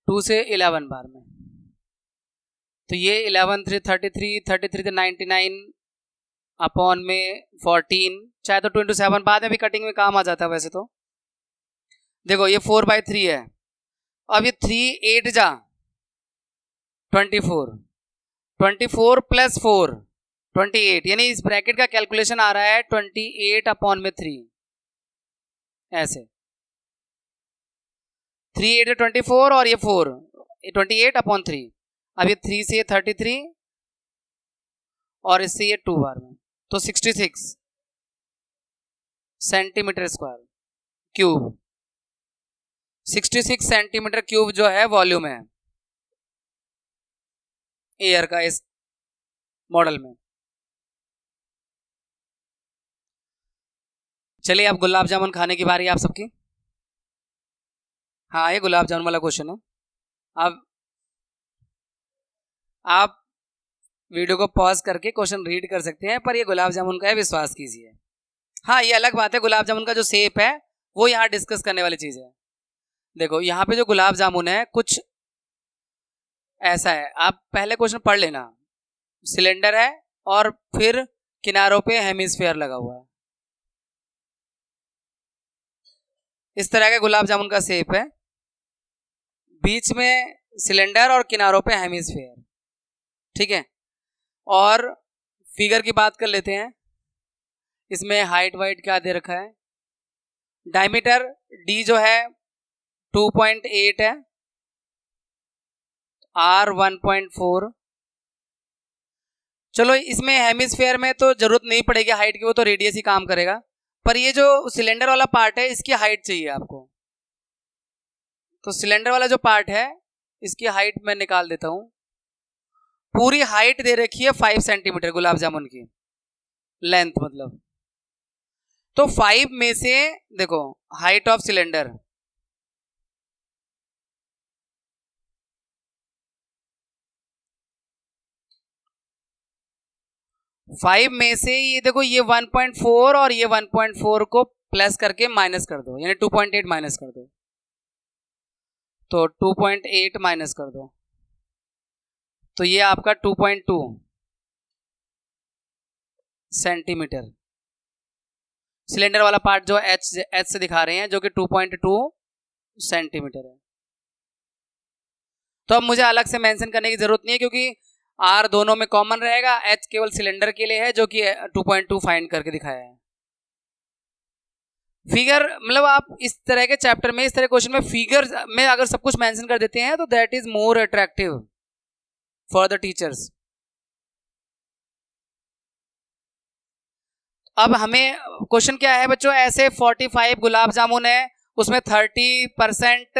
2 से 11 बार में, तो ये 11 3 33, 33 से 99 अपॉन में 14, चाहे तो 2 into 7 बाद में भी कटिंग में काम आ जाता है वैसे तो। देखो ये 4/3 है, अब ये 3 8 जा 24, 24 प्लस 4 28, यानी इस ब्रैकेट का कैलकुलेशन आ रहा है 28 अपॉन में 3, ऐसे 3 8 24 और ये 4 28 अपॉन 3। अब ये 3 से 33 और इससे ये 2 बार में, तो 66 centimetre square cube, 66 centimetre cube जो है वॉल्यूम है एयर का इस मॉडल में। चलिए अब गुलाब जामुन खाने की बारी आप सबकी। हाँ ये गुलाब जामुन वाला क्वेश्चन है। अब आप वीडियो को पॉज करके क्वेश्चन रीड कर सकते हैं, पर ये गुलाब जामुन का है, विश्वास कीजिए। हाँ ये अलग बात है, गुलाब जामुन का जो शेप है वो यहाँ डिस्कस करने वाली चीज़ है। देखो यहाँ पे जो गुलाब जामुन है कुछ ऐसा है, आप पहले क्वेश्चन पढ़ लेना। सिलेंडर है और फिर किनारों पे हेमिस्फीयर लगा हुआ है, इस तरह का गुलाब जामुन का शेप है, बीच में सिलेंडर और किनारों पे हेमिस्फीयर, ठीक है। और फिगर की बात कर लेते हैं, इसमें हाइट वाइट क्या दे रखा है, डायमीटर डी जो है 2.8 है, आर 1.4। चलो इसमें हेमिस्फीयर में तो जरूरत नहीं पड़ेगी हाइट की, वो तो रेडियस ही काम करेगा, पर ये जो सिलेंडर वाला पार्ट है इसकी हाइट चाहिए आपको। तो सिलेंडर वाला जो पार्ट है इसकी हाइट मैं निकाल देता हूं। पूरी हाइट दे रखी है 5 सेंटीमीटर गुलाब जामुन की लेंथ, मतलब तो 5 में से देखो हाइट ऑफ सिलेंडर, फाइव में से ये देखो ये 1.4 और ये 1.4 को प्लस करके माइनस कर दो, यानी 2.8 माइनस कर दो, तो 2.8 माइनस कर दो, तो ये आपका 2.2 सेंटीमीटर, सिलेंडर वाला पार्ट जो एच से दिखा रहे हैं, जो कि 2.2 सेंटीमीटर है। तो अब मुझे अलग से मेंशन करने की जरूरत नहीं है, क्योंकि आर दोनों में कॉमन रहेगा, एच केवल सिलेंडर के लिए है, जो कि 2.2 फाइंड करके दिखाया है। फिगर, मतलब आप इस तरह के चैप्टर में, इस तरह क्वेश्चन में फिगर में अगर सब कुछ मेंशन कर देते हैं तो that is more attractive for the teachers. अब हमें क्वेश्चन क्या है बच्चों, ऐसे 45 गुलाब जामुन है, उसमें 30%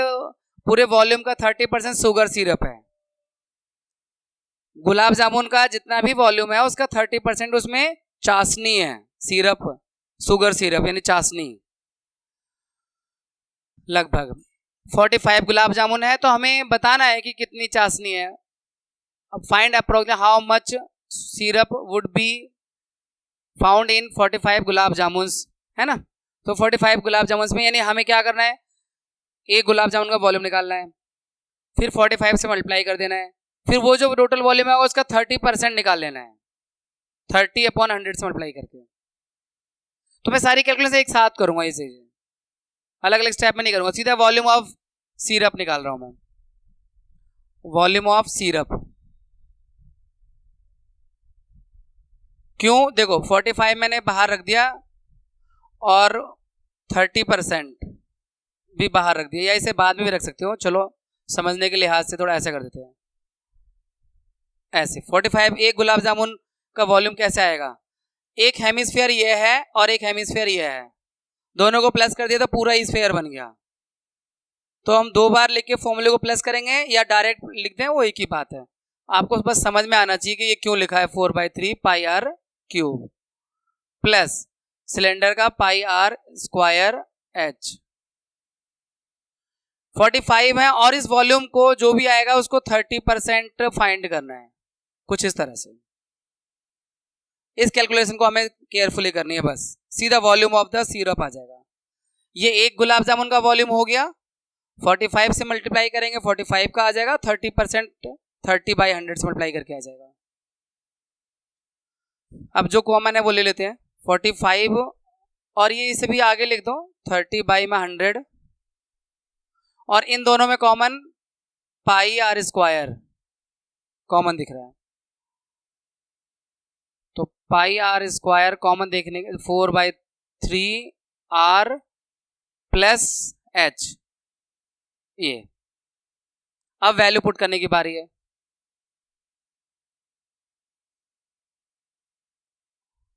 पूरे वॉल्यूम का 30% शुगर सिरप है। गुलाब जामुन का जितना भी वॉल्यूम है उसका 30% उसमें चाशनी है, सिरप, शुगर सिरप यानी चाशनी। लगभग 45 गुलाब जामुन है, तो हमें बताना है कि कितनी चाशनी है। अब find approximately how much syrup would be found in 45 gulab jamun, है ना। तो 45 गुलाब जामुन में यानी हमें क्या करना है, एक गुलाब जामुन का वॉल्यूम निकालना है, फिर 45 से मल्टीप्लाई कर देना है, फिर वो जो टोटल वॉल्यूम है उसका 30% निकाल लेना है, 30/100 से मल्टीप्लाई करके। तो मैं सारी कैलकुलेशन एक साथ करूंगा, इसे अलग अलग स्टेप में नहीं करूंगा, सीधा वॉल्यूम ऑफ सिरप निकाल रहा हूं मैं। वॉल्यूम ऑफ सिरप क्यों, देखो 45 मैंने बाहर रख दिया और 30% भी बाहर रख दिया, या इसे बाद में भी रख सकते हो, चलो समझने के लिहाज से थोड़ा ऐसे कर देते हैं। ऐसे 45, एक गुलाब जामुन का वॉल्यूम कैसे आएगा, एक हेमिस्फीयर ये है और एक हेमिस्फीयर ये है, दोनों को प्लस कर दिया तो पूरा स्फीयर बन गया। तो हम दो बार लिख के फॉर्मूले को प्लस करेंगे या डायरेक्ट लिख दें, वो एक ही बात है। आपको बस समझ में आना चाहिए कि ये क्यों लिखा है 4/3 pi R cube plus cylinder का पाई आर स्क्वायर एच। 45 है और इस वॉल्यूम को जो भी आएगा उसको 30% फाइंड करना है, कुछ इस तरह से। इस कैलकुलेशन को हमें केयरफुली करनी है, बस सीधा वॉल्यूम ऑफ द सिरप आ जाएगा। ये एक गुलाब जामुन का वॉल्यूम हो गया, 45 से मल्टीप्लाई करेंगे 45 का आ जाएगा, 30% 30/100 से मल्टीप्लाई करके आ जाएगा। अब जो कॉमन है वो ले लेते हैं 45, और ये इसे भी आगे लिख दो 30/100, और इन दोनों में common pi R square common दिख रहा है, तो पाई आर स्क्वायर कॉमन देखने के 4/3 आर प्लस एच। ये अब वैल्यू पुट करने की बारी है।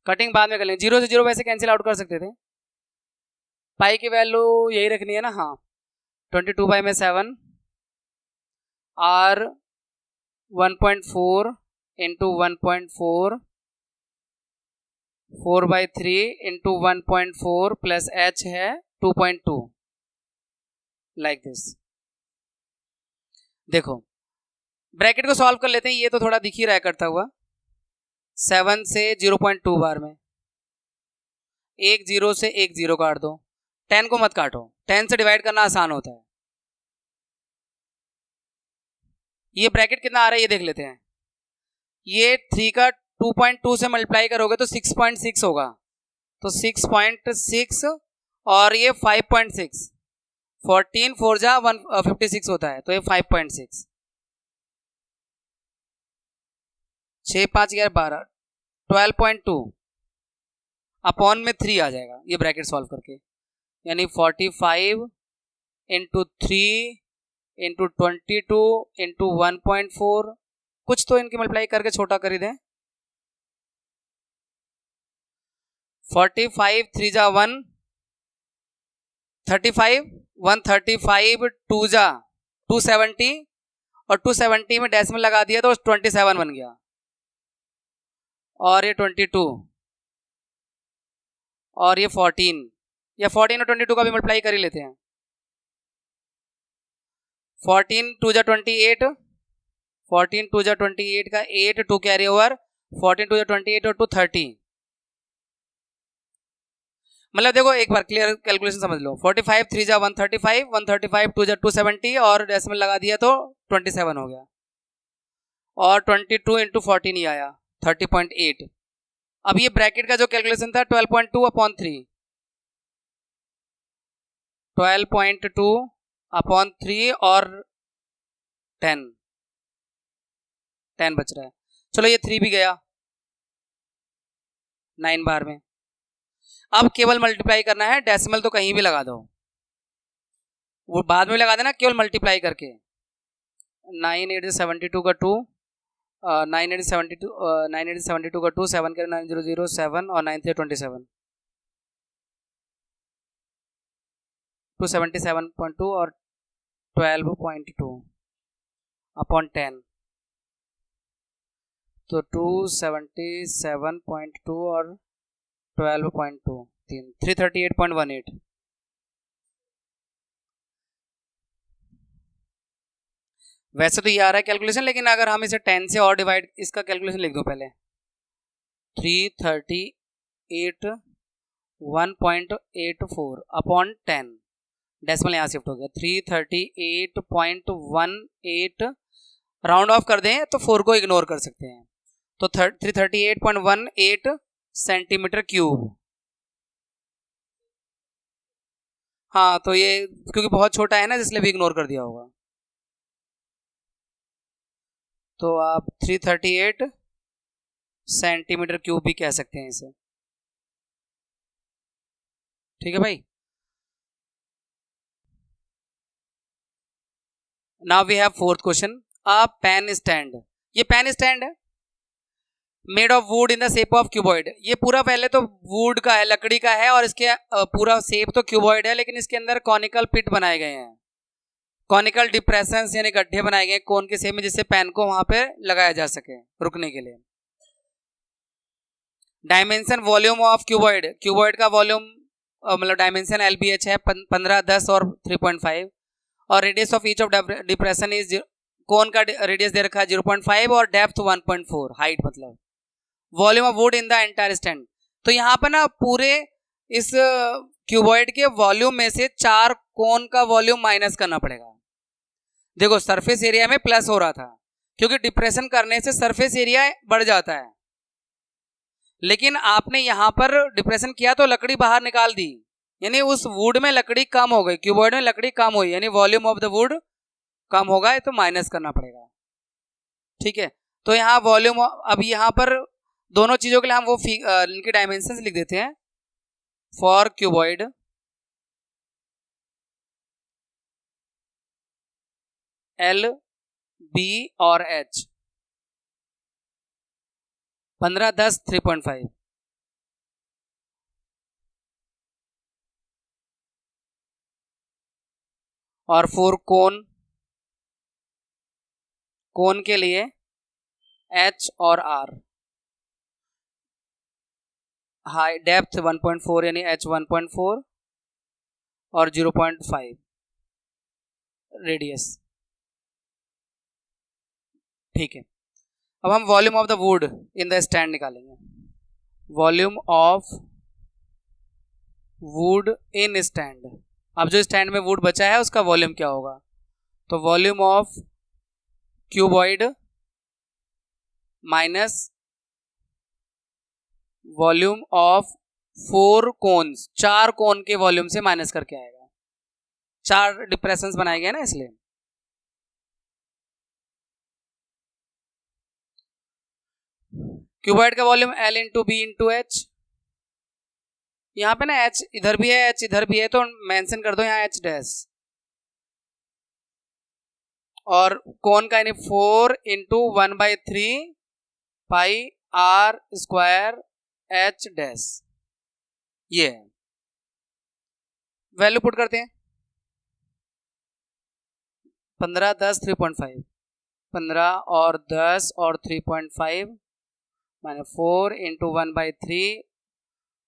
कटिंग बाद में कर लेंगे, 0 से 0 वैसे कैंसिल आउट कर सकते थे, पाई की वैल्यू यही रखनी है ना। हाँ 22 में 7 R 1.4 into 1.4 4/3 into 1.4 plus H है 2.2 लाइक दिस। देखो ब्रैकेट को सॉल्व कर लेते हैं, ये तो थोड़ा दिख ही रहा है करता हुआ। 7 से 0.2 बार में एक 0 से एक 0 काट दो, 10 को मत काटो, 10 से डिवाइड करना आसान होता है। ये ब्रैकेट कितना आ रहा है ये देख लेते हैं। ये 3 का 2.2 से मल्टीप्लाई करोगे तो 6.6 होगा, तो 6.6 और ये 5.6, 14 4 जा 156 होता है, तो ये 5.6, 6 5 11 12 12.2 अपॉन में 3 आ जाएगा ये ब्रैकेट सॉल्व करके, यानी 45 इंटू 3 इंटू 22 इंटू 1.4, कुछ तो इनकी मल्टीप्लाई करके छोटा कर ही दें। 45 3 जा 1 35 135 2 जा 270 और 270 में डेसिमल लगा दिया तो 27 बन गया, और ये 22 और ये 14, या 14 और 22 का भी मल्टीप्लाई कर ही लेते हैं। 14 2 जा 28, 14 2 जा 28 का 8 2 कैरी ओवर, 14 2 जा 28 और 2 30। मतलब देखो एक बार क्लियर कैलकुलेशन समझ लो, 45 3 जा 135 135 2 जा 270 और डेसिमल लगा दिया तो 27 हो गया, और 22 इंटू 14 ही आया 30.8। अब ये ब्रैकेट का जो कैलकुलेशन था 12.2 अपॉन 3, 12.2 अपॉन 3 और 10 बच रहा है। चलो ये 3 भी गया 9 बार में। अब केवल मल्टीप्लाई करना है, डेसिमल तो कहीं भी लगा दो, वो बाद में लगा देना, केवल मल्टीप्लाई करके। 9 8 72 का 2, 9 8 72 का 2, 7 के 9 0 0 7 और 9 3 27, 277.2 और 12.2 अपॉन 10, तो 277.2 और 12.2 338.18। वैसे तो ये आ रहा है कैलकुलेशन, लेकिन अगर हम इसे 10 से और डिवाइड, इसका कैलकुलेशन लिख दो पहले। 338 1.84 अपॉन 10, डेसिमल यहाँ शिफ्ट हो गया 338.18, राउंड ऑफ कर दें तो 4 को इग्नोर कर सकते हैं, तो 338.18 सेंटीमीटर क्यूब। हाँ तो ये क्योंकि बहुत छोटा है ना, इसलिए भी इग्नोर कर दिया होगा, तो आप 338 सेंटीमीटर क्यूब भी कह सकते हैं इसे। ठीक है भाई। Now we have fourth question, a pen stand. ये पेन स्टैंड है made of wood in the shape of cuboid. ये पूरा पहले तो वुड का है, लकड़ी का है, और इसके पूरा शेप तो क्यूबॉइड है, लेकिन इसके अंदर कॉनिकल पिट बनाए गए हैं, कॉनिकल डिप्रेशंस यानी गड्ढे बनाए गए कोन के शेप में, जिससे पेन को वहां पे लगाया जा सके रुकने के लिए। Dimension volume of cuboid, cuboid का वॉल्यूम मतलब डायमेंशन LBH है 15 10 और 3.5, और radius of each of depression is, cone का रेडियस दे रखा है 0.5 और डेप्थ 1.4, हाइट मतलब। Volume of wood in the entire stand, तो यहाँ पर ना पूरे इस क्यूबॉइड के वॉल्यूम में से 4 कोन का वॉल्यूम माइनस करना पड़ेगा। देखो सरफेस एरिया में प्लस हो रहा था, क्योंकि डिप्रेशन करने से सरफेस एरिया बढ़ जाता है, लेकिन आपने यहाँ पर डिप्रेशन किया तो लकड़ी बाहर निकाल दी, यानी उस वुड में लकड़ी कम हो गई, क्यूबॉइड में लकड़ी कम हुई, यानी volume of the would come होगा, तो माइनस करना पड़ेगा। ठीक है, तो यहाँ वॉल्यूम, अब यहाँ पर दोनों चीजों के लिए हम वो इनके डायमेंशन लिख देते हैं। फॉर क्यूबॉइड L B और H 15 10 3.5, और 4 कोन के लिए H और R। हाई डेप्थ 1.4 यानी H 1.4 और 0.5 रेडियस। ठीक है, अब हम volume of the wood in the stand निकालेंगे। Volume of wood in stand, अब जो स्टैंड में वुड बचा है उसका वॉल्यूम क्या होगा, तो volume of cuboid minus volume of 4 cones, 4 cone के वॉल्यूम से माइनस करके आएगा, 4 डिप्रेशंस बनाए गए ना इसलिए। क्यूबॉइड का volume L into B into H, यहाँ पे ना H इधर भी है H इधर भी है, तो मेंशन कर दो यहाँ H डैश, और कोन का यानी 4 इंटू 1/3 पाई R स्क्वायर H डैश, ये है। वैल्यू पुट करते हैं 15 10 3.5, 15 और 10 और 3.5 माने 4 इंटू 1/3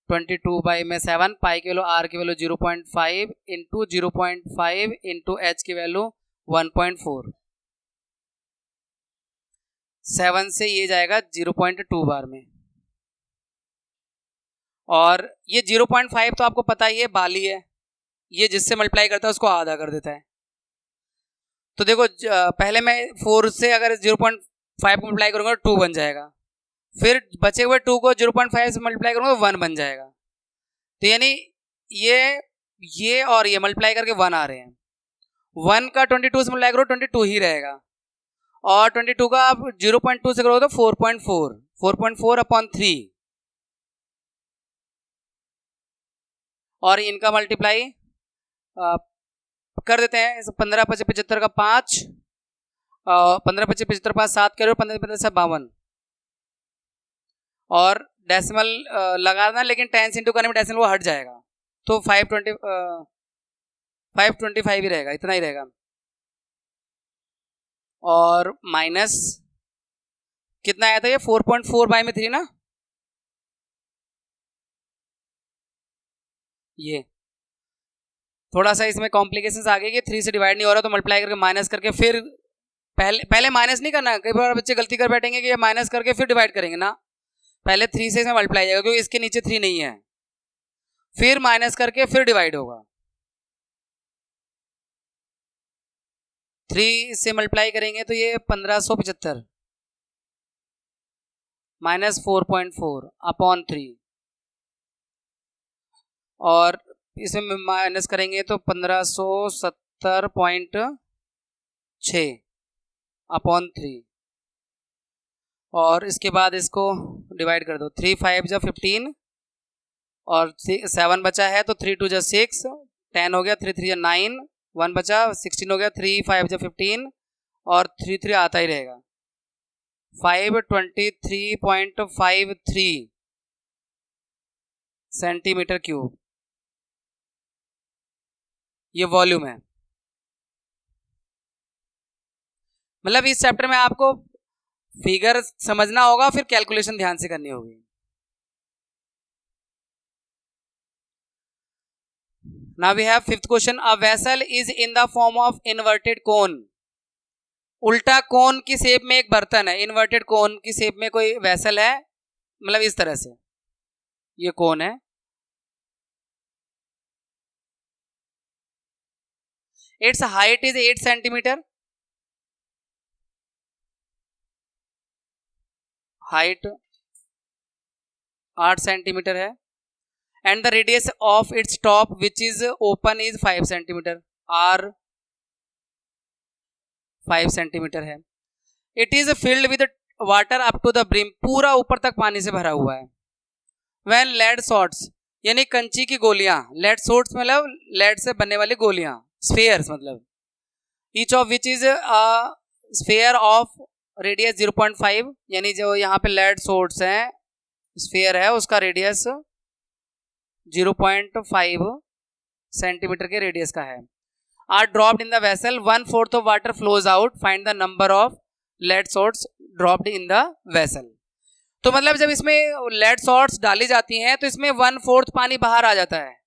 22 बाई में 7, पाई की वैल्यू R की वैल्यू 0.5 इंटू 0.5 इंटू H की वैल्यू 1.4, 7 से ये जाएगा 0.2 बार में, और ये 0.5 तो आपको पता ही है बाली है, ये जिससे मल्टीप्लाई करता है उसको आधा कर देता है। तो देखो पहले मैं 4 से अगर 5 को मल्टीप्लाई करूँगा तो 2 बन जाएगा, फिर बचे हुए 2 को 0.5 से मल्टीप्लाई करूँगा तो 1 बन जाएगा। तो यानी ये और ये मल्टीप्लाई करके 1 आ रहे हैं। 1 का 22 से मल्टीप्लाई करो 22 ही रहेगा, और 22 का आप 0.2 से करो तो 4.4 अपॉन 3, और इनका मल्टीप्लाई कर देते हैं। 15 × 75 का 5, 15 × 75 5 7 करो, 15 × 15 52, और डेसिमल लगाना, लेकिन 10 इंटू करने में डेसिमल वो हट जाएगा, तो 525 ही रहेगा, इतना ही रहेगा। और माइनस कितना आया था ये 4.4 बाई में 3 ना, ये थोड़ा सा इसमें कॉम्प्लिकेशंस आ गई कि 3 से डिवाइड नहीं हो रहा, तो मल्टीप्लाई करके माइनस करके फिर पहले माइनस नहीं करना। कई बार बच्चे गलती कर बैठेंगे कि ये माइनस करके फिर डिवाइड करेंगे ना, पहले 3 से इसमें मल्टीप्लाई जाएगा क्योंकि इसके नीचे 3 नहीं है, फिर माइनस करके फिर डिवाइड होगा। 3 से मल्टीप्लाई करेंगे तो ये 1575 माइनस 4.4 अपॉन 3, और इसमें माइनस करेंगे तो 1570.6 अपॉन 3, और इसके बाद इसको डिवाइड कर दो। 3 5 जा 15, और 7 बचा है तो 3 2 जा 6, 10 हो गया, 3 3 जा 9, 1 बचा, 16 हो गया, 3 5 जा 15, और 3 3 आता ही रहेगा। 523.53 सेंटीमीटर क्यूब ये वॉल्यूम है। मतलब इस चैप्टर में आपको फिगर समझना होगा, फिर कैलकुलेशन ध्यान से करनी होगी। Now we have fifth question. A vessel is in the form of inverted cone. उल्टा कोन की शेप में एक बर्तन है, इन्वर्टेड कोन की शेप में कोई वेसल है, मतलब इस तरह से ये कोन है। Its height is 8 centimetre, height 8 centimetre है, and the radius of its top which is open is 5 centimetre, R 5 centimetre है। It is filled with water up to the brim, पूरा ऊपर तक पानी से भरा हुआ है। व्हेन लेड शॉट्स, यानी कंची की गोलियां, लेड शॉट्स मतलब लेड से बनने वाली गोलियां, स्फेयर्स मतलब, each of which is a sphere of radius 0.5, यानी जो यहाँ पे लेड शॉट्स हैं, स्फेयर है उसका रेडियस 0.5 सेंटीमीटर के रेडियस का है। Are dropped in the vessel, 1/4 of water flows out, find the number of lead shots dropped in the vessel. तो मतलब जब इसमें लेड शॉट्स डाली जाती हैं तो इसमें 1/4 पानी बाहर आ जाता है।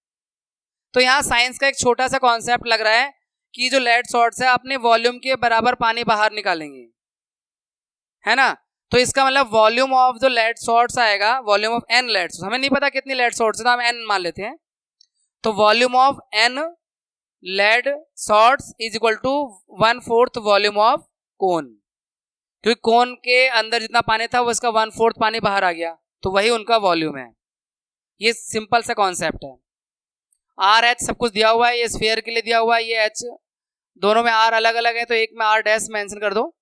तो यहाँ साइंस का एक छोटा सा कॉन्सेप्ट लग रहा है कि जो लेड शॉट्स है अपने वॉल्यूम के बराबर पानी बाहर निकालेंगे, है ना। तो इसका मतलब वॉल्यूम ऑफ जो लेड शॉट्स आएगा, volume of N lead shots, हमें नहीं पता कितनी लेड शॉट्स है तो हम एन मान लेते हैं, तो volume of N lead shots is equal to 1/4 volume of cone, क्योंकि कोन के अंदर जितना पानी था वो इसका 1/4 पानी बाहर आ गया, तो वही उनका वॉल्यूम है। ये सिंपल सा कॉन्सेप्ट है। आर एच सब कुछ दिया हुआ है, ये स्फीयर के लिए दिया हुआ है, ये एच, दोनों में आर अलग अलग है, तो एक में आर डैश मेंशन कर दो।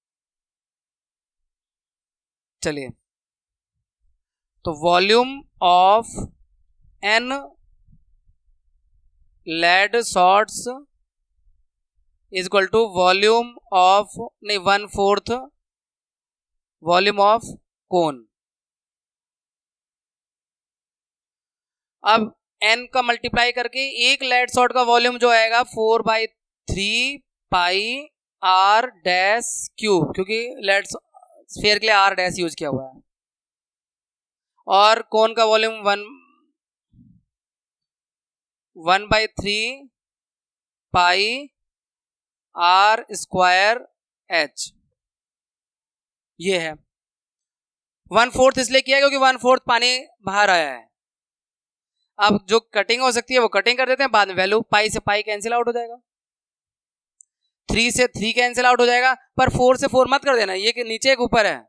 चलिए, तो volume of N lead shots is equal to volume of, नहीं 1/4 वॉल्यूम ऑफ कोन। अब एन का मल्टीप्लाई करके एक लेड शॉट का वॉल्यूम जो आएगा 4/3 पाई आर डैश क्यूब, क्योंकि लेड स्फीयर के लिए आर डैश यूज किया हुआ है, और कोन का volume 1/3 pi R square H, ये है। 1/4 इसलिए किया क्योंकि 1/4 पानी बाहर आया है। अब जो कटिंग हो सकती है वो कटिंग कर देते हैं, बाद में वैल्यू पाई से पाई कैंसिल आउट हो जाएगा। 3 से 3 कैंसिल आउट हो जाएगा, पर 4 से 4 मत कर देना, ये कि नीचे एक ऊपर है,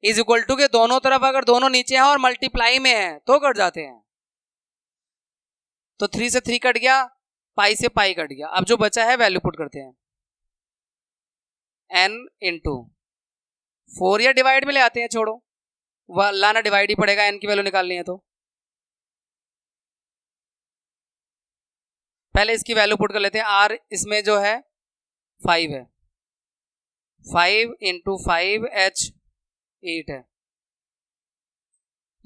इज इक्वल टू के दोनों तरफ अगर दोनों नीचे हैं और मल्टीप्लाई में है तो कट जाते हैं। तो 3 से 3 कट गया, पाई से पाई कट गया। अब जो बचा है वैल्यू पुट करते हैं, n इंटू 4 या डिवाइड में ले आते हैं, छोड़ो वह लाना डिवाइड ही पड़ेगा, n की वैल्यू निकालनी है तो पहले इसकी वैल्यू पुट कर लेते हैं। r इसमें जो है 5 है, 5 इंटू 5 h 8 है,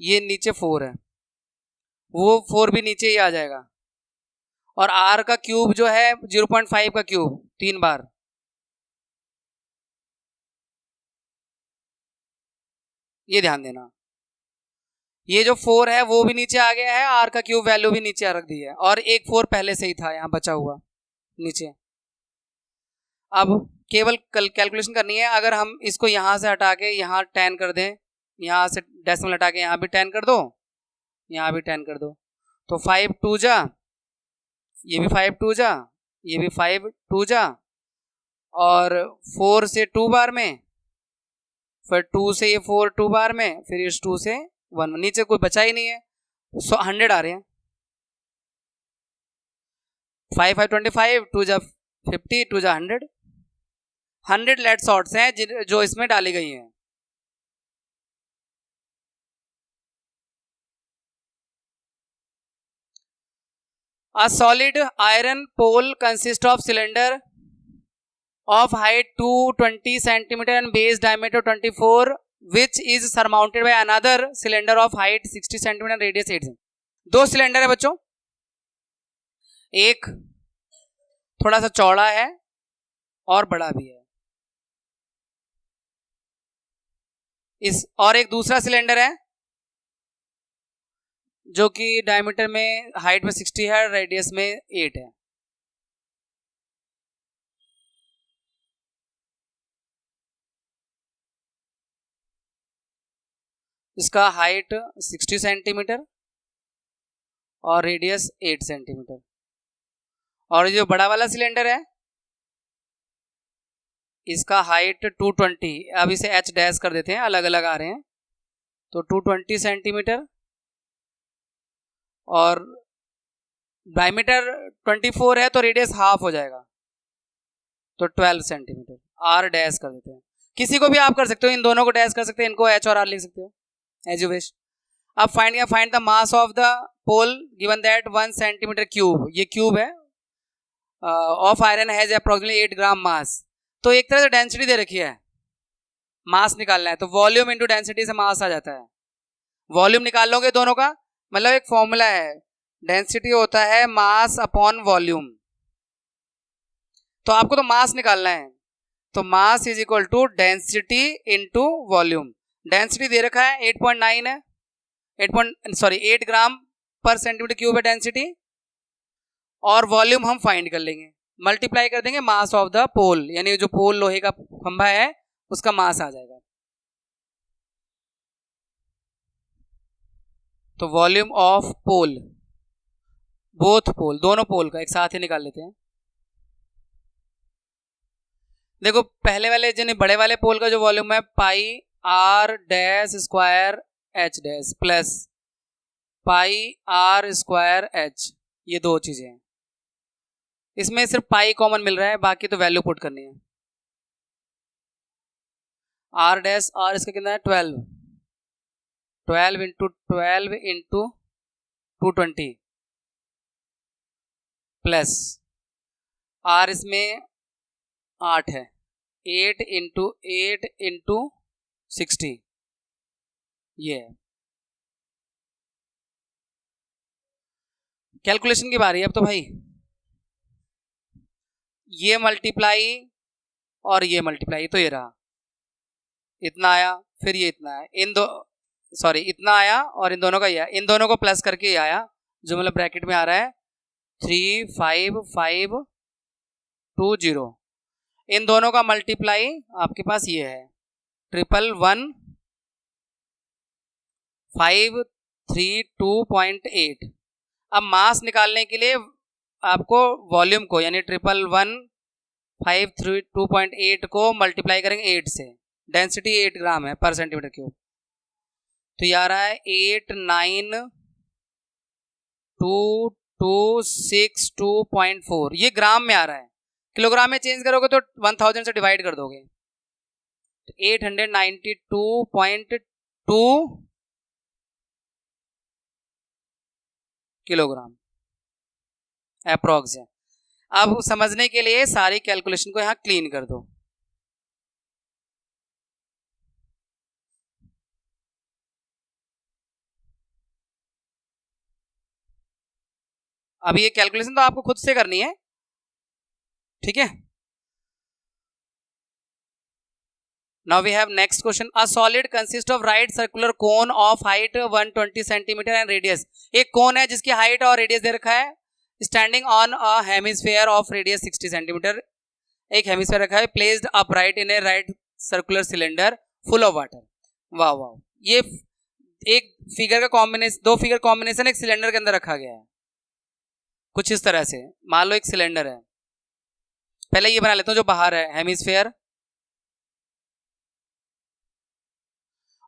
ये नीचे 4 है, वो 4 भी नीचे ही आ जाएगा, और r का क्यूब जो है 0.5 का क्यूब 3 बार, ये ध्यान देना। ये जो 4 है वो भी नीचे आ गया है, r का क्यूब वैल्यू भी नीचे रख दी है, और एक 4 पहले से ही था यहाँ बचा हुआ नीचे। अब केवल कैलकुलेशन करनी है, अगर हम इसको यहाँ से हटा के यहाँ 10 कर दें, यहाँ से डेसिमल हटा के यहाँ भी 10 कर दो, यहाँ भी 10 कर दो, तो 5 2 जा, ये भी 5 2 जा, ये भी 5 2 जा, और 4 से 2 बार में, फिर 2 से ये 4 2 बार में, फिर इस 2 से 1, नीचे कोई बचा ही नहीं है, 100 आ रहे हैं। 5 5 25, 2 जा 50, 2 जा 100, 100 लेट शॉर्ट्स हैं जो इसमें डाली गई हैं। A solid iron pole consists of cylinder of height 220 cm and base diameter 24, which is surmounted by another cylinder of height 60 cm and radius 8 cm. दो सिलेंडर है बच्चों, एक थोड़ा सा चौड़ा है और बड़ा भी है, इस और एक दूसरा सिलेंडर है जो कि डायमीटर में हाइट में 60 है, रेडियस में 8 है। इसका हाइट 60 सेंटीमीटर और रेडियस 8 सेंटीमीटर, और जो बड़ा वाला सिलेंडर है इसका हाइट 220, अब इसे h डैश कर देते हैं, अलग अलग आ रहे हैं, तो 220 सेंटीमीटर और डायमीटर 24 है तो रेडियस हाफ हो जाएगा, तो 12 सेंटीमीटर, r डैश कर देते हैं। किसी को भी आप कर सकते हो, इन दोनों को डैश कर सकते हैं, इनको h और r लिख सकते हो एज यू विश। अब find the mass of the pole given that 1 centimetre cube, ये क्यूब है, of iron has approximately 8 gram mass, तो एक तरह से डेंसिटी दे रखी है, मास निकालना है, तो वॉल्यूम इंटू डेंसिटी से मास आ जाता है। वॉल्यूम निकाल लोगे दोनों का, मतलब एक फॉर्मूला है, डेंसिटी होता है मास अपॉन वॉल्यूम, तो आपको तो मास निकालना है, तो mass is equal to density into volume. Density दे रखा है 8.9 है, 8 ग्राम पर सेंटीमीटर क्यूब है डेंसिटी, और वॉल्यूम हम फाइंड कर लेंगे, मल्टीप्लाई कर देंगे मास ऑफ द पोल, यानी जो पोल लोहे का खंभा है उसका मास आ जाएगा। तो वॉल्यूम ऑफ पोल, बोथ पोल, दोनों पोल का एक साथ ही निकाल लेते हैं। देखो पहले वाले जिन्हें बड़े वाले पोल का जो वॉल्यूम है pi R dash square H dash plus pi R square H, ये दो चीजें हैं, इसमें सिर्फ पाई कॉमन मिल रहा है, बाकी तो वैल्यू पुट करनी है। आर डैश, आर इसका कितना है 12, 12 इंटू 12 इंटू 220 प्लस आर इसमें 8 है, 8 इंटू 8 इंटू 60, ये है। कैलकुलेशन की बारी है अब तो भाई, ये मल्टीप्लाई और ये मल्टीप्लाई, तो ये रहा, इतना आया, फिर ये इतना आया, इतना आया और इन दोनों का ये, इन दोनों को प्लस करके ये आया, जो मतलब ब्रैकेट में आ रहा है 35520, इन दोनों का मल्टीप्लाई आपके पास ये है 111,532.8। अब मास निकालने के लिए आपको वॉल्यूम को यानी 111,532 532.8 को मल्टीप्लाई करेंगे 8 से, डेंसिटी 8 ग्राम है पर सेंटीमीटर क्यूब, तो ये आ रहा है 89226.4, ये ग्राम में आ रहा है, किलोग्राम में चेंज करोगे तो 1000 से डिवाइड कर दोगे, 892.2 किलोग्राम अप्रोक्स है। अब समझने के लिए सारी कैलकुलेशन को यहां क्लीन कर दो। अब ये कैलकुलेशन तो आपको खुद से करनी है, ठीक है। Now we have next question. A solid consists of right circular cone of height 120 centimeter and radius. एक कोन है जिसकी हाइट और रेडियस दे रखा है, standing on a hemisphere of radius 60 centimetre, एक हेमिस्फीयर रखा है, placed upright in A right circular cylinder full of water. वाह वाह, ये एक फिगर का कॉम्बिनेशन, दो फिगर कॉम्बिनेशन एक सिलेंडर के अंदर रखा गया है कुछ इस तरह से। मान लो एक सिलेंडर है, पहले ये बना लेता हूं जो बाहर है, हेमिस्फीयर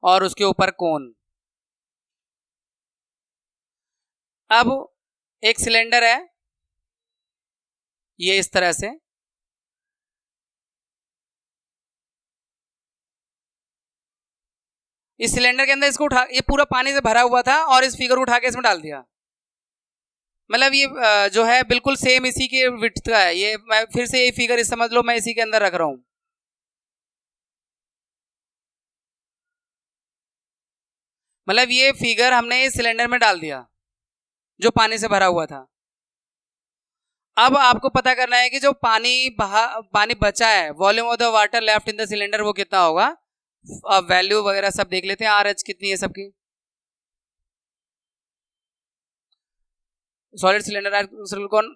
और उसके ऊपर कोन। अब एक सिलेंडर है ये इस तरह से, इस सिलेंडर के अंदर इसको उठा, ये पूरा पानी से भरा हुआ था और इस फिगर को उठा के इसमें डाल दिया, मतलब ये जो है बिल्कुल सेम इसी के विड्थ का है। ये मैं फिर से ये फिगर इस समझ लो मैं इसी के अंदर रख रहा हूं, मतलब ये फिगर हमने इस सिलेंडर में डाल दिया जो पानी से भरा हुआ था। अब आपको पता करना है कि जो पानी बचा है, volume of the water left in the cylinder, वो कितना होगा। अब वैल्यू वगैरह सब देख लेते हैं, RH कितनी है सबकी। सॉलिड सिलेंडर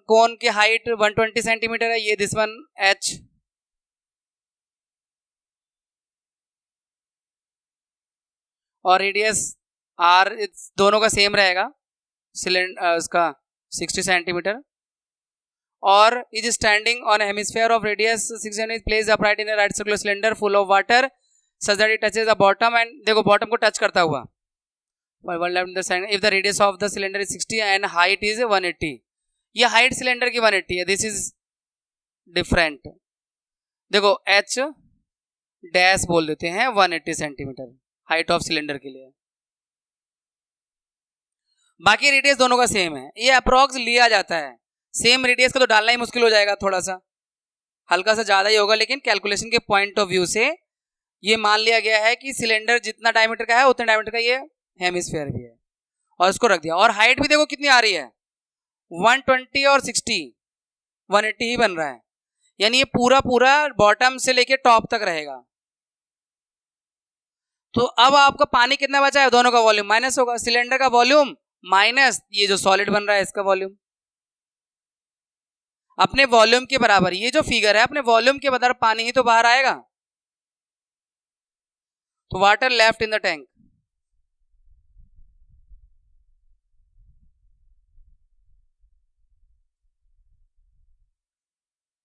कोन की हाइट 120 सेंटीमीटर है, ये दिस वन H, और रेडियस R, दोनों का सेम रहेगा, सिलेंडर उसका 60 सेंटीमीटर, और is standing on hemisphere of radius 6 centimetre, place upright in right circular cylinder full of water such that it touches the bottom, and देखो bottom को touch करता हुआ, if the radius of the cylinder is 60 and height is 180, ये height cylinder की 180 है, this is different. देखो H dash बोल देते हैं 180 सेंटीमीटर हाइट ऑफ सिलेंडर के लिए, बाकी रेडियस दोनों का सेम है। ये अप्रोक्स लिया जाता है, सेम रेडियस का तो डालना ही मुश्किल हो जाएगा, थोड़ा सा हल्का सा ज्यादा ही होगा, लेकिन कैलकुलेशन के पॉइंट ऑफ व्यू से ये मान लिया गया है कि सिलेंडर जितना डायमीटर का है उतने डायमीटर का ये हेमिस्फीयर भी है, और इसको रख दिया। और हाइट भी देखो कितनी आ रही है, 120 और 60, 180 ही बन रहा है, यानी ये पूरा बॉटम से लेके टॉप तक रहेगा। तो अब आपका पानी कितना बचा है, दोनों का वॉल्यूम माइनस होगा, सिलेंडर का वॉल्यूम माइनस ये जो सॉलिड बन रहा है इसका वॉल्यूम, अपने वॉल्यूम के बराबर। ये जो फिगर है अपने वॉल्यूम के बराबर पानी ही तो बाहर आएगा, तो water left in the tank,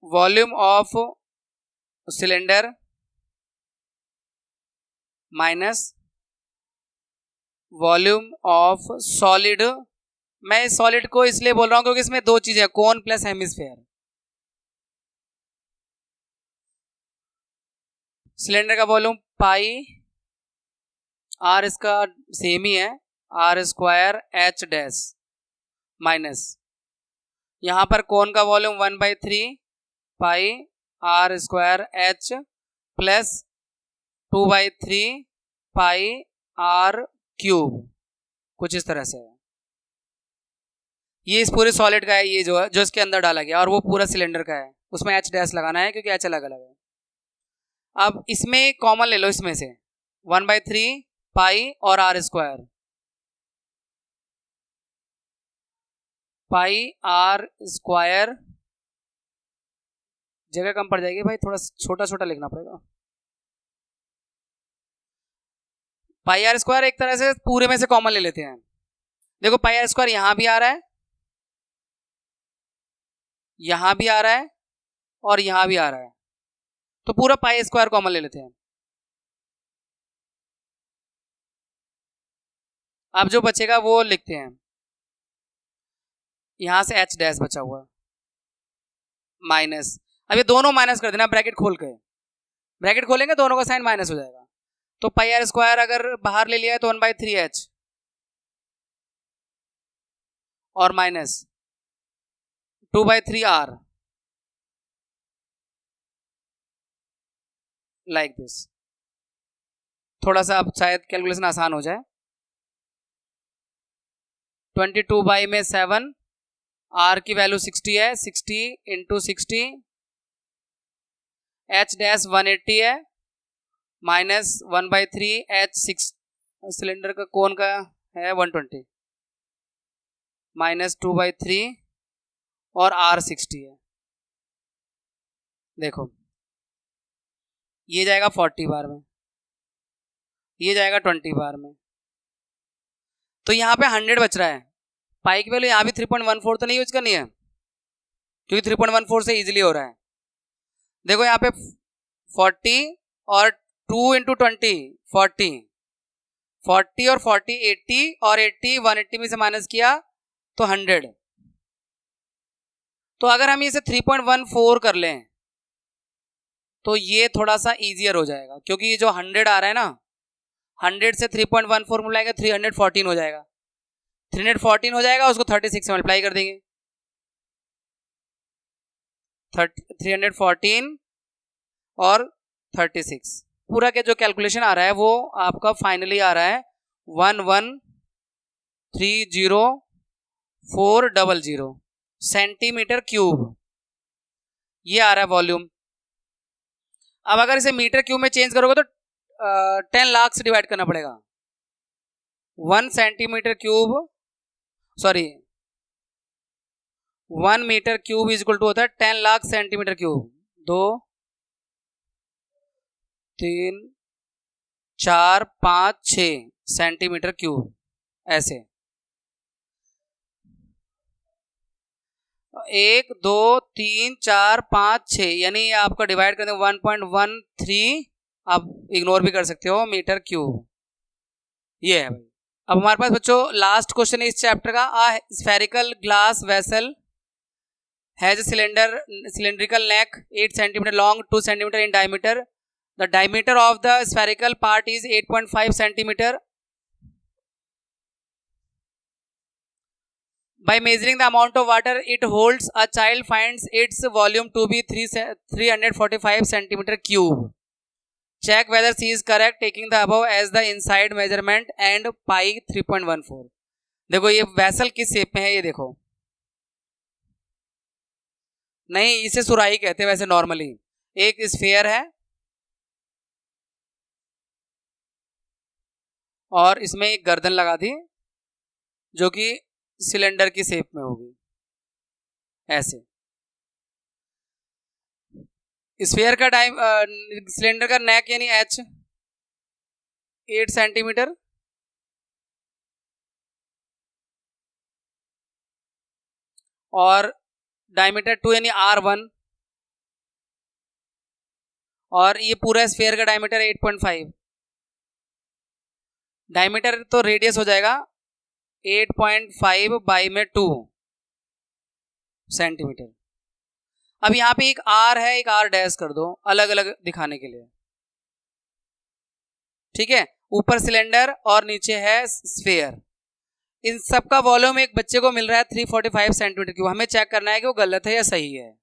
volume of cylinder minus volume of solid. मैं इस सॉलिड को इसलिए बोल रहा हूं क्योंकि इसमें दो चीजें, कोन प्लस हेमिस्फीयर। सिलेंडर का वॉल्यूम पाई R इसका सेम ही है, R square H dash minus, यहां पर कोन का वॉल्यूम 1/3 पाई R स्क्वायर H प्लस 2/3 पाई R क्यूब, कुछ इस तरह से है। ये इस पूरे सॉलिड का है, ये जो इसके अंदर डाला गया, और वो पूरा सिलेंडर का है, उसमें H डैश लगाना है क्योंकि H अलग अलग है। अब इसमें कॉमन ले लो, इसमें से 1/3 पाई और R स्क्वायर, पाई R स्क्वायर, जगह कम पड़ जाएगी भाई, थोड़ा छोटा छोटा लिखना पड़ेगा। पाई R स्क्वायर एक तरह से पूरे में से कॉमन ले लेते हैं, देखो पाई R स्क्वायर यहां भी आ रहा है, यहां भी आ रहा है, और यहाँ भी आ रहा है, तो पूरा पाई स्क्वायर कॉमन ले लेते हैं। अब जो बचेगा वो लिखते हैं, यहाँ से एच डैश बचा हुआ माइनस, अब ये दोनों माइनस कर देना ब्रैकेट खोल के, ब्रैकेट खोलेंगे दोनों का साइन माइनस हो जाएगा। तो पाई आर स्क्वायर अगर बाहर ले लिया है तो 1/3h और माइनस 2/3r लाइक दिस। थोड़ा सा अब शायद कैलकुलेशन आसान हो जाए। 22 में 7, r की वैल्यू 60 है, 60 इंटू 60, h डैश 180 है, माइनस 1/3h, सिलेंडर का कोण का है 120, माइनस 2/3 और r 60 है। देखो ये जाएगा 40 बार में, ये जाएगा 20 बार में, तो यहाँ पे 100 बच रहा है। पाई की वैल्यू यहाँ भी 3.14 तो नहीं यूज करनी है, क्योंकि 3.14 से इजीली हो रहा है। देखो यहाँ पे 40 और 2 इंटू 20 40, 40 और 40 80 और 80 180 में से माइनस किया तो 100। तो अगर हम इसे 3.14 कर लें तो ये थोड़ा सा इजियर हो जाएगा, क्योंकि ये जो 100 आ रहा है ना, 100 से 3.14 मिलाएंगे 314 हो जाएगा, 314 हो जाएगा, उसको 36 से मल्टीप्लाई कर देंगे, 314 और 36, पूरा के जो कैलकुलेशन आ रहा है वो आपका फाइनली आ रहा है 1130400 सेंटीमीटर क्यूब, ये आ रहा है वॉल्यूम। अब अगर इसे मीटर क्यूब में चेंज करोगे तो 10 लाख से डिवाइड करना पड़ेगा। 1 centimetre cube, sorry 1 metre cube is equal to होता है 10 lakh centimetre cube. 2 3 4 5 6 centimetre cube, ऐसे 1 2 3 4 5 6, यानी आपका डिवाइड करते 1.13, आप इग्नोर भी कर सकते हो, मीटर क्यूब, ये है भाई। अब हमारे पास बच्चों लास्ट क्वेश्चन है इस चैप्टर का। A spherical glass vessel has a cylindrical neck 8 cm long, 2 cm in diameter. The diameter of the spherical part is 8.5 cm. By measuring the amount of water it holds, a child finds its volume to be 345 cm cube. Check whether C is correct, taking the above as the inside measurement and pi 3.14. देखो ये vessel किस shape में है, ये देखो, नहीं इसे सुराही कहते हैं वैसे नॉर्मली। एक स्फीयर है और इसमें एक गर्दन लगा दी जो कि सिलेंडर की शेप में होगी, ऐसे। स्फीयर का सिलेंडर का नेक यानी एच 8 सेंटीमीटर, और डायमीटर 2 यानी R1, और ये पूरा स्फीयर का डायमीटर 8.5। डायमीटर तो रेडियस हो जाएगा 8.5 बाई में 2 सेंटीमीटर। अब यहाँ पे एक R है, एक R डैश कर दो अलग अलग दिखाने के लिए, ठीक है। ऊपर सिलेंडर और नीचे है स्फीयर। इन सब का वॉल्यूम एक बच्चे को मिल रहा है 345 सेंटीमीटर क्यूब। हमें चेक करना है कि वो गलत है या सही है,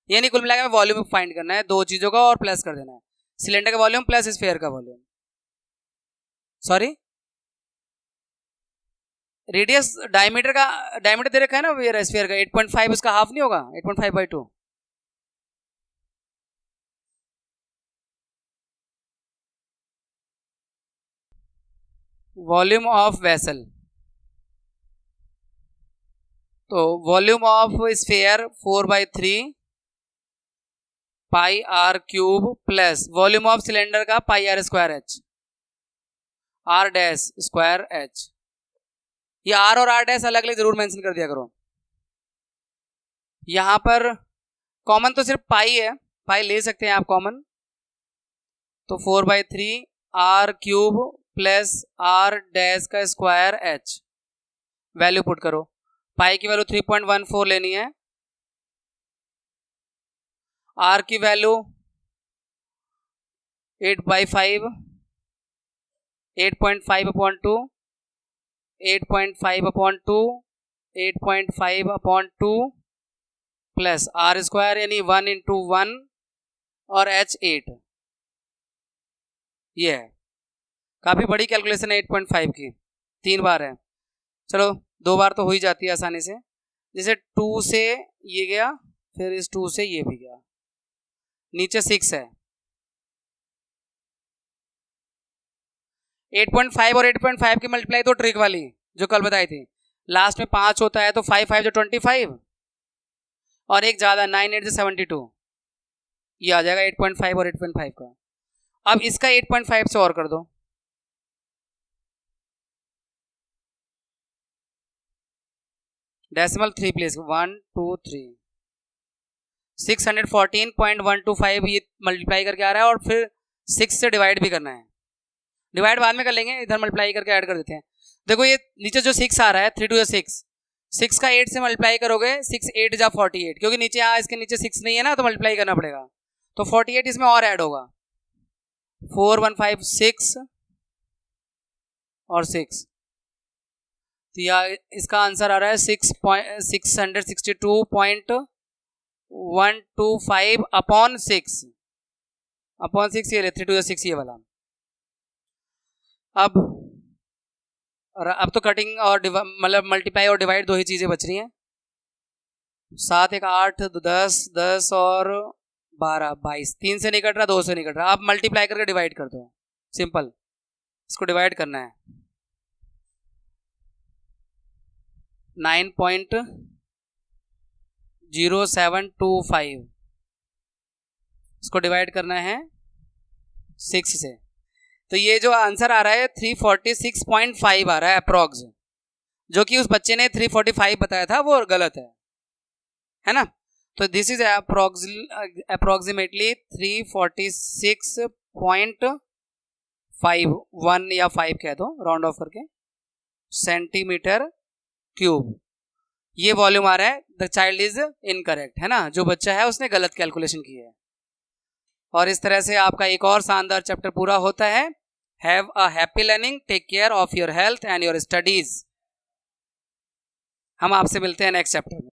यानी कुल मिलाकर वॉल्यूम फाइंड करना है, दो चीजों का और प्लस कर देना है, सिलेंडर का वॉल्यूम प्लस स्फीयर का वॉल्यूम। सॉरी रेडियस डायमीटर का, डायमीटर दे रखा है ना स्फीयर का 8.5, उसका हाफ नहीं होगा 8.5/2। वॉल्यूम ऑफ वेसल, तो volume of sphere 4/3 pi R cube plus volume of cylinder का pi R square H, R dash square H. ये आर और आर डैश अलग अलग जरूर मेंशन कर दिया करो। यहां पर कॉमन तो सिर्फ पाई है, पाई ले सकते हैं आप कॉमन, तो 4/3 R cube plus R dash का स्क्वायर एच। वैल्यू पुट करो, पाई की वैल्यू 3.14 लेनी है, आर की वैल्यू 8/5, 8.5/2, 8.5/2, 8.5/2 प्लस आर स्क्वायर यानी 1 × 1 और एच 8। ये है, काफ़ी बड़ी कैलकुलेशन है 8.5 की, 3 बार है। चलो 2 बार तो हो ही जाती है आसानी से। जैसे 2 से ये गया, फिर इस 2 से ये भी गया, नीचे 6 है। 8.5 और 8.5 की मल्टीप्लाई तो ट्रिक वाली जो कल बताई थी, लास्ट में 5 होता है तो 5 5 जो 25 और एक ज़्यादा 9 8 जो 72, ये आ जाएगा 8.5 और 8.5 का। अब इसका 8.5 से और कर दो, डेसिमल 3 प्लेस 1 2 3, 614.125 ये मल्टीप्लाई करके आ रहा है, और फिर 6 से डिवाइड भी करना है। डिवाइड बाद में कर लेंगे, इधर मल्टीप्लाई करके ऐड कर देते हैं। देखो ये नीचे जो 6 आ रहा है 3 2 6, 6 का 8 से मल्टीप्लाई करोगे 6 8 जा 48, क्योंकि नीचे यहाँ इसके नीचे 6 नहीं है ना, तो मल्टीप्लाई करना पड़ेगा, तो 48 इसमें और ऐड होगा। 4 1 5 6 और 6, तो यह इसका आंसर आ रहा है 662.125 अपॉन 6 ये 3 2 6 ये वाला। अब तो कटिंग और मतलब मल्टीप्लाई और डिवाइड दो ही चीज़ें बच रही हैं। 7 1 8 10 10 और 12 22, 3 से नहीं कट रहा, 2 से नहीं कट रहा। अब मल्टीप्लाई करके डिवाइड कर दो, सिंपल, इसको डिवाइड करना है। 9.0725, इसको डिवाइड करना है 6 से, तो ये जो आंसर आ रहा है 346.5 आ रहा है अप्रॉक्स, जो कि उस बच्चे ने 345 बताया था वो गलत है ना। तो दिस इज अप्रोक्सीमेटली 346.51 या 5 कह दो राउंड ऑफ करके सेंटीमीटर क्यूब। ये वॉल्यूम आ रहा है। द चाइल्ड इज इनकरेक्ट, है ना, जो बच्चा है उसने गलत कैलकुलेशन की है। और इस तरह से आपका एक और शानदार चैप्टर पूरा होता है। Have a happy learning, take care of your health and your studies. हम आपसे मिलते हैं नेक्स्ट चैप्टर में।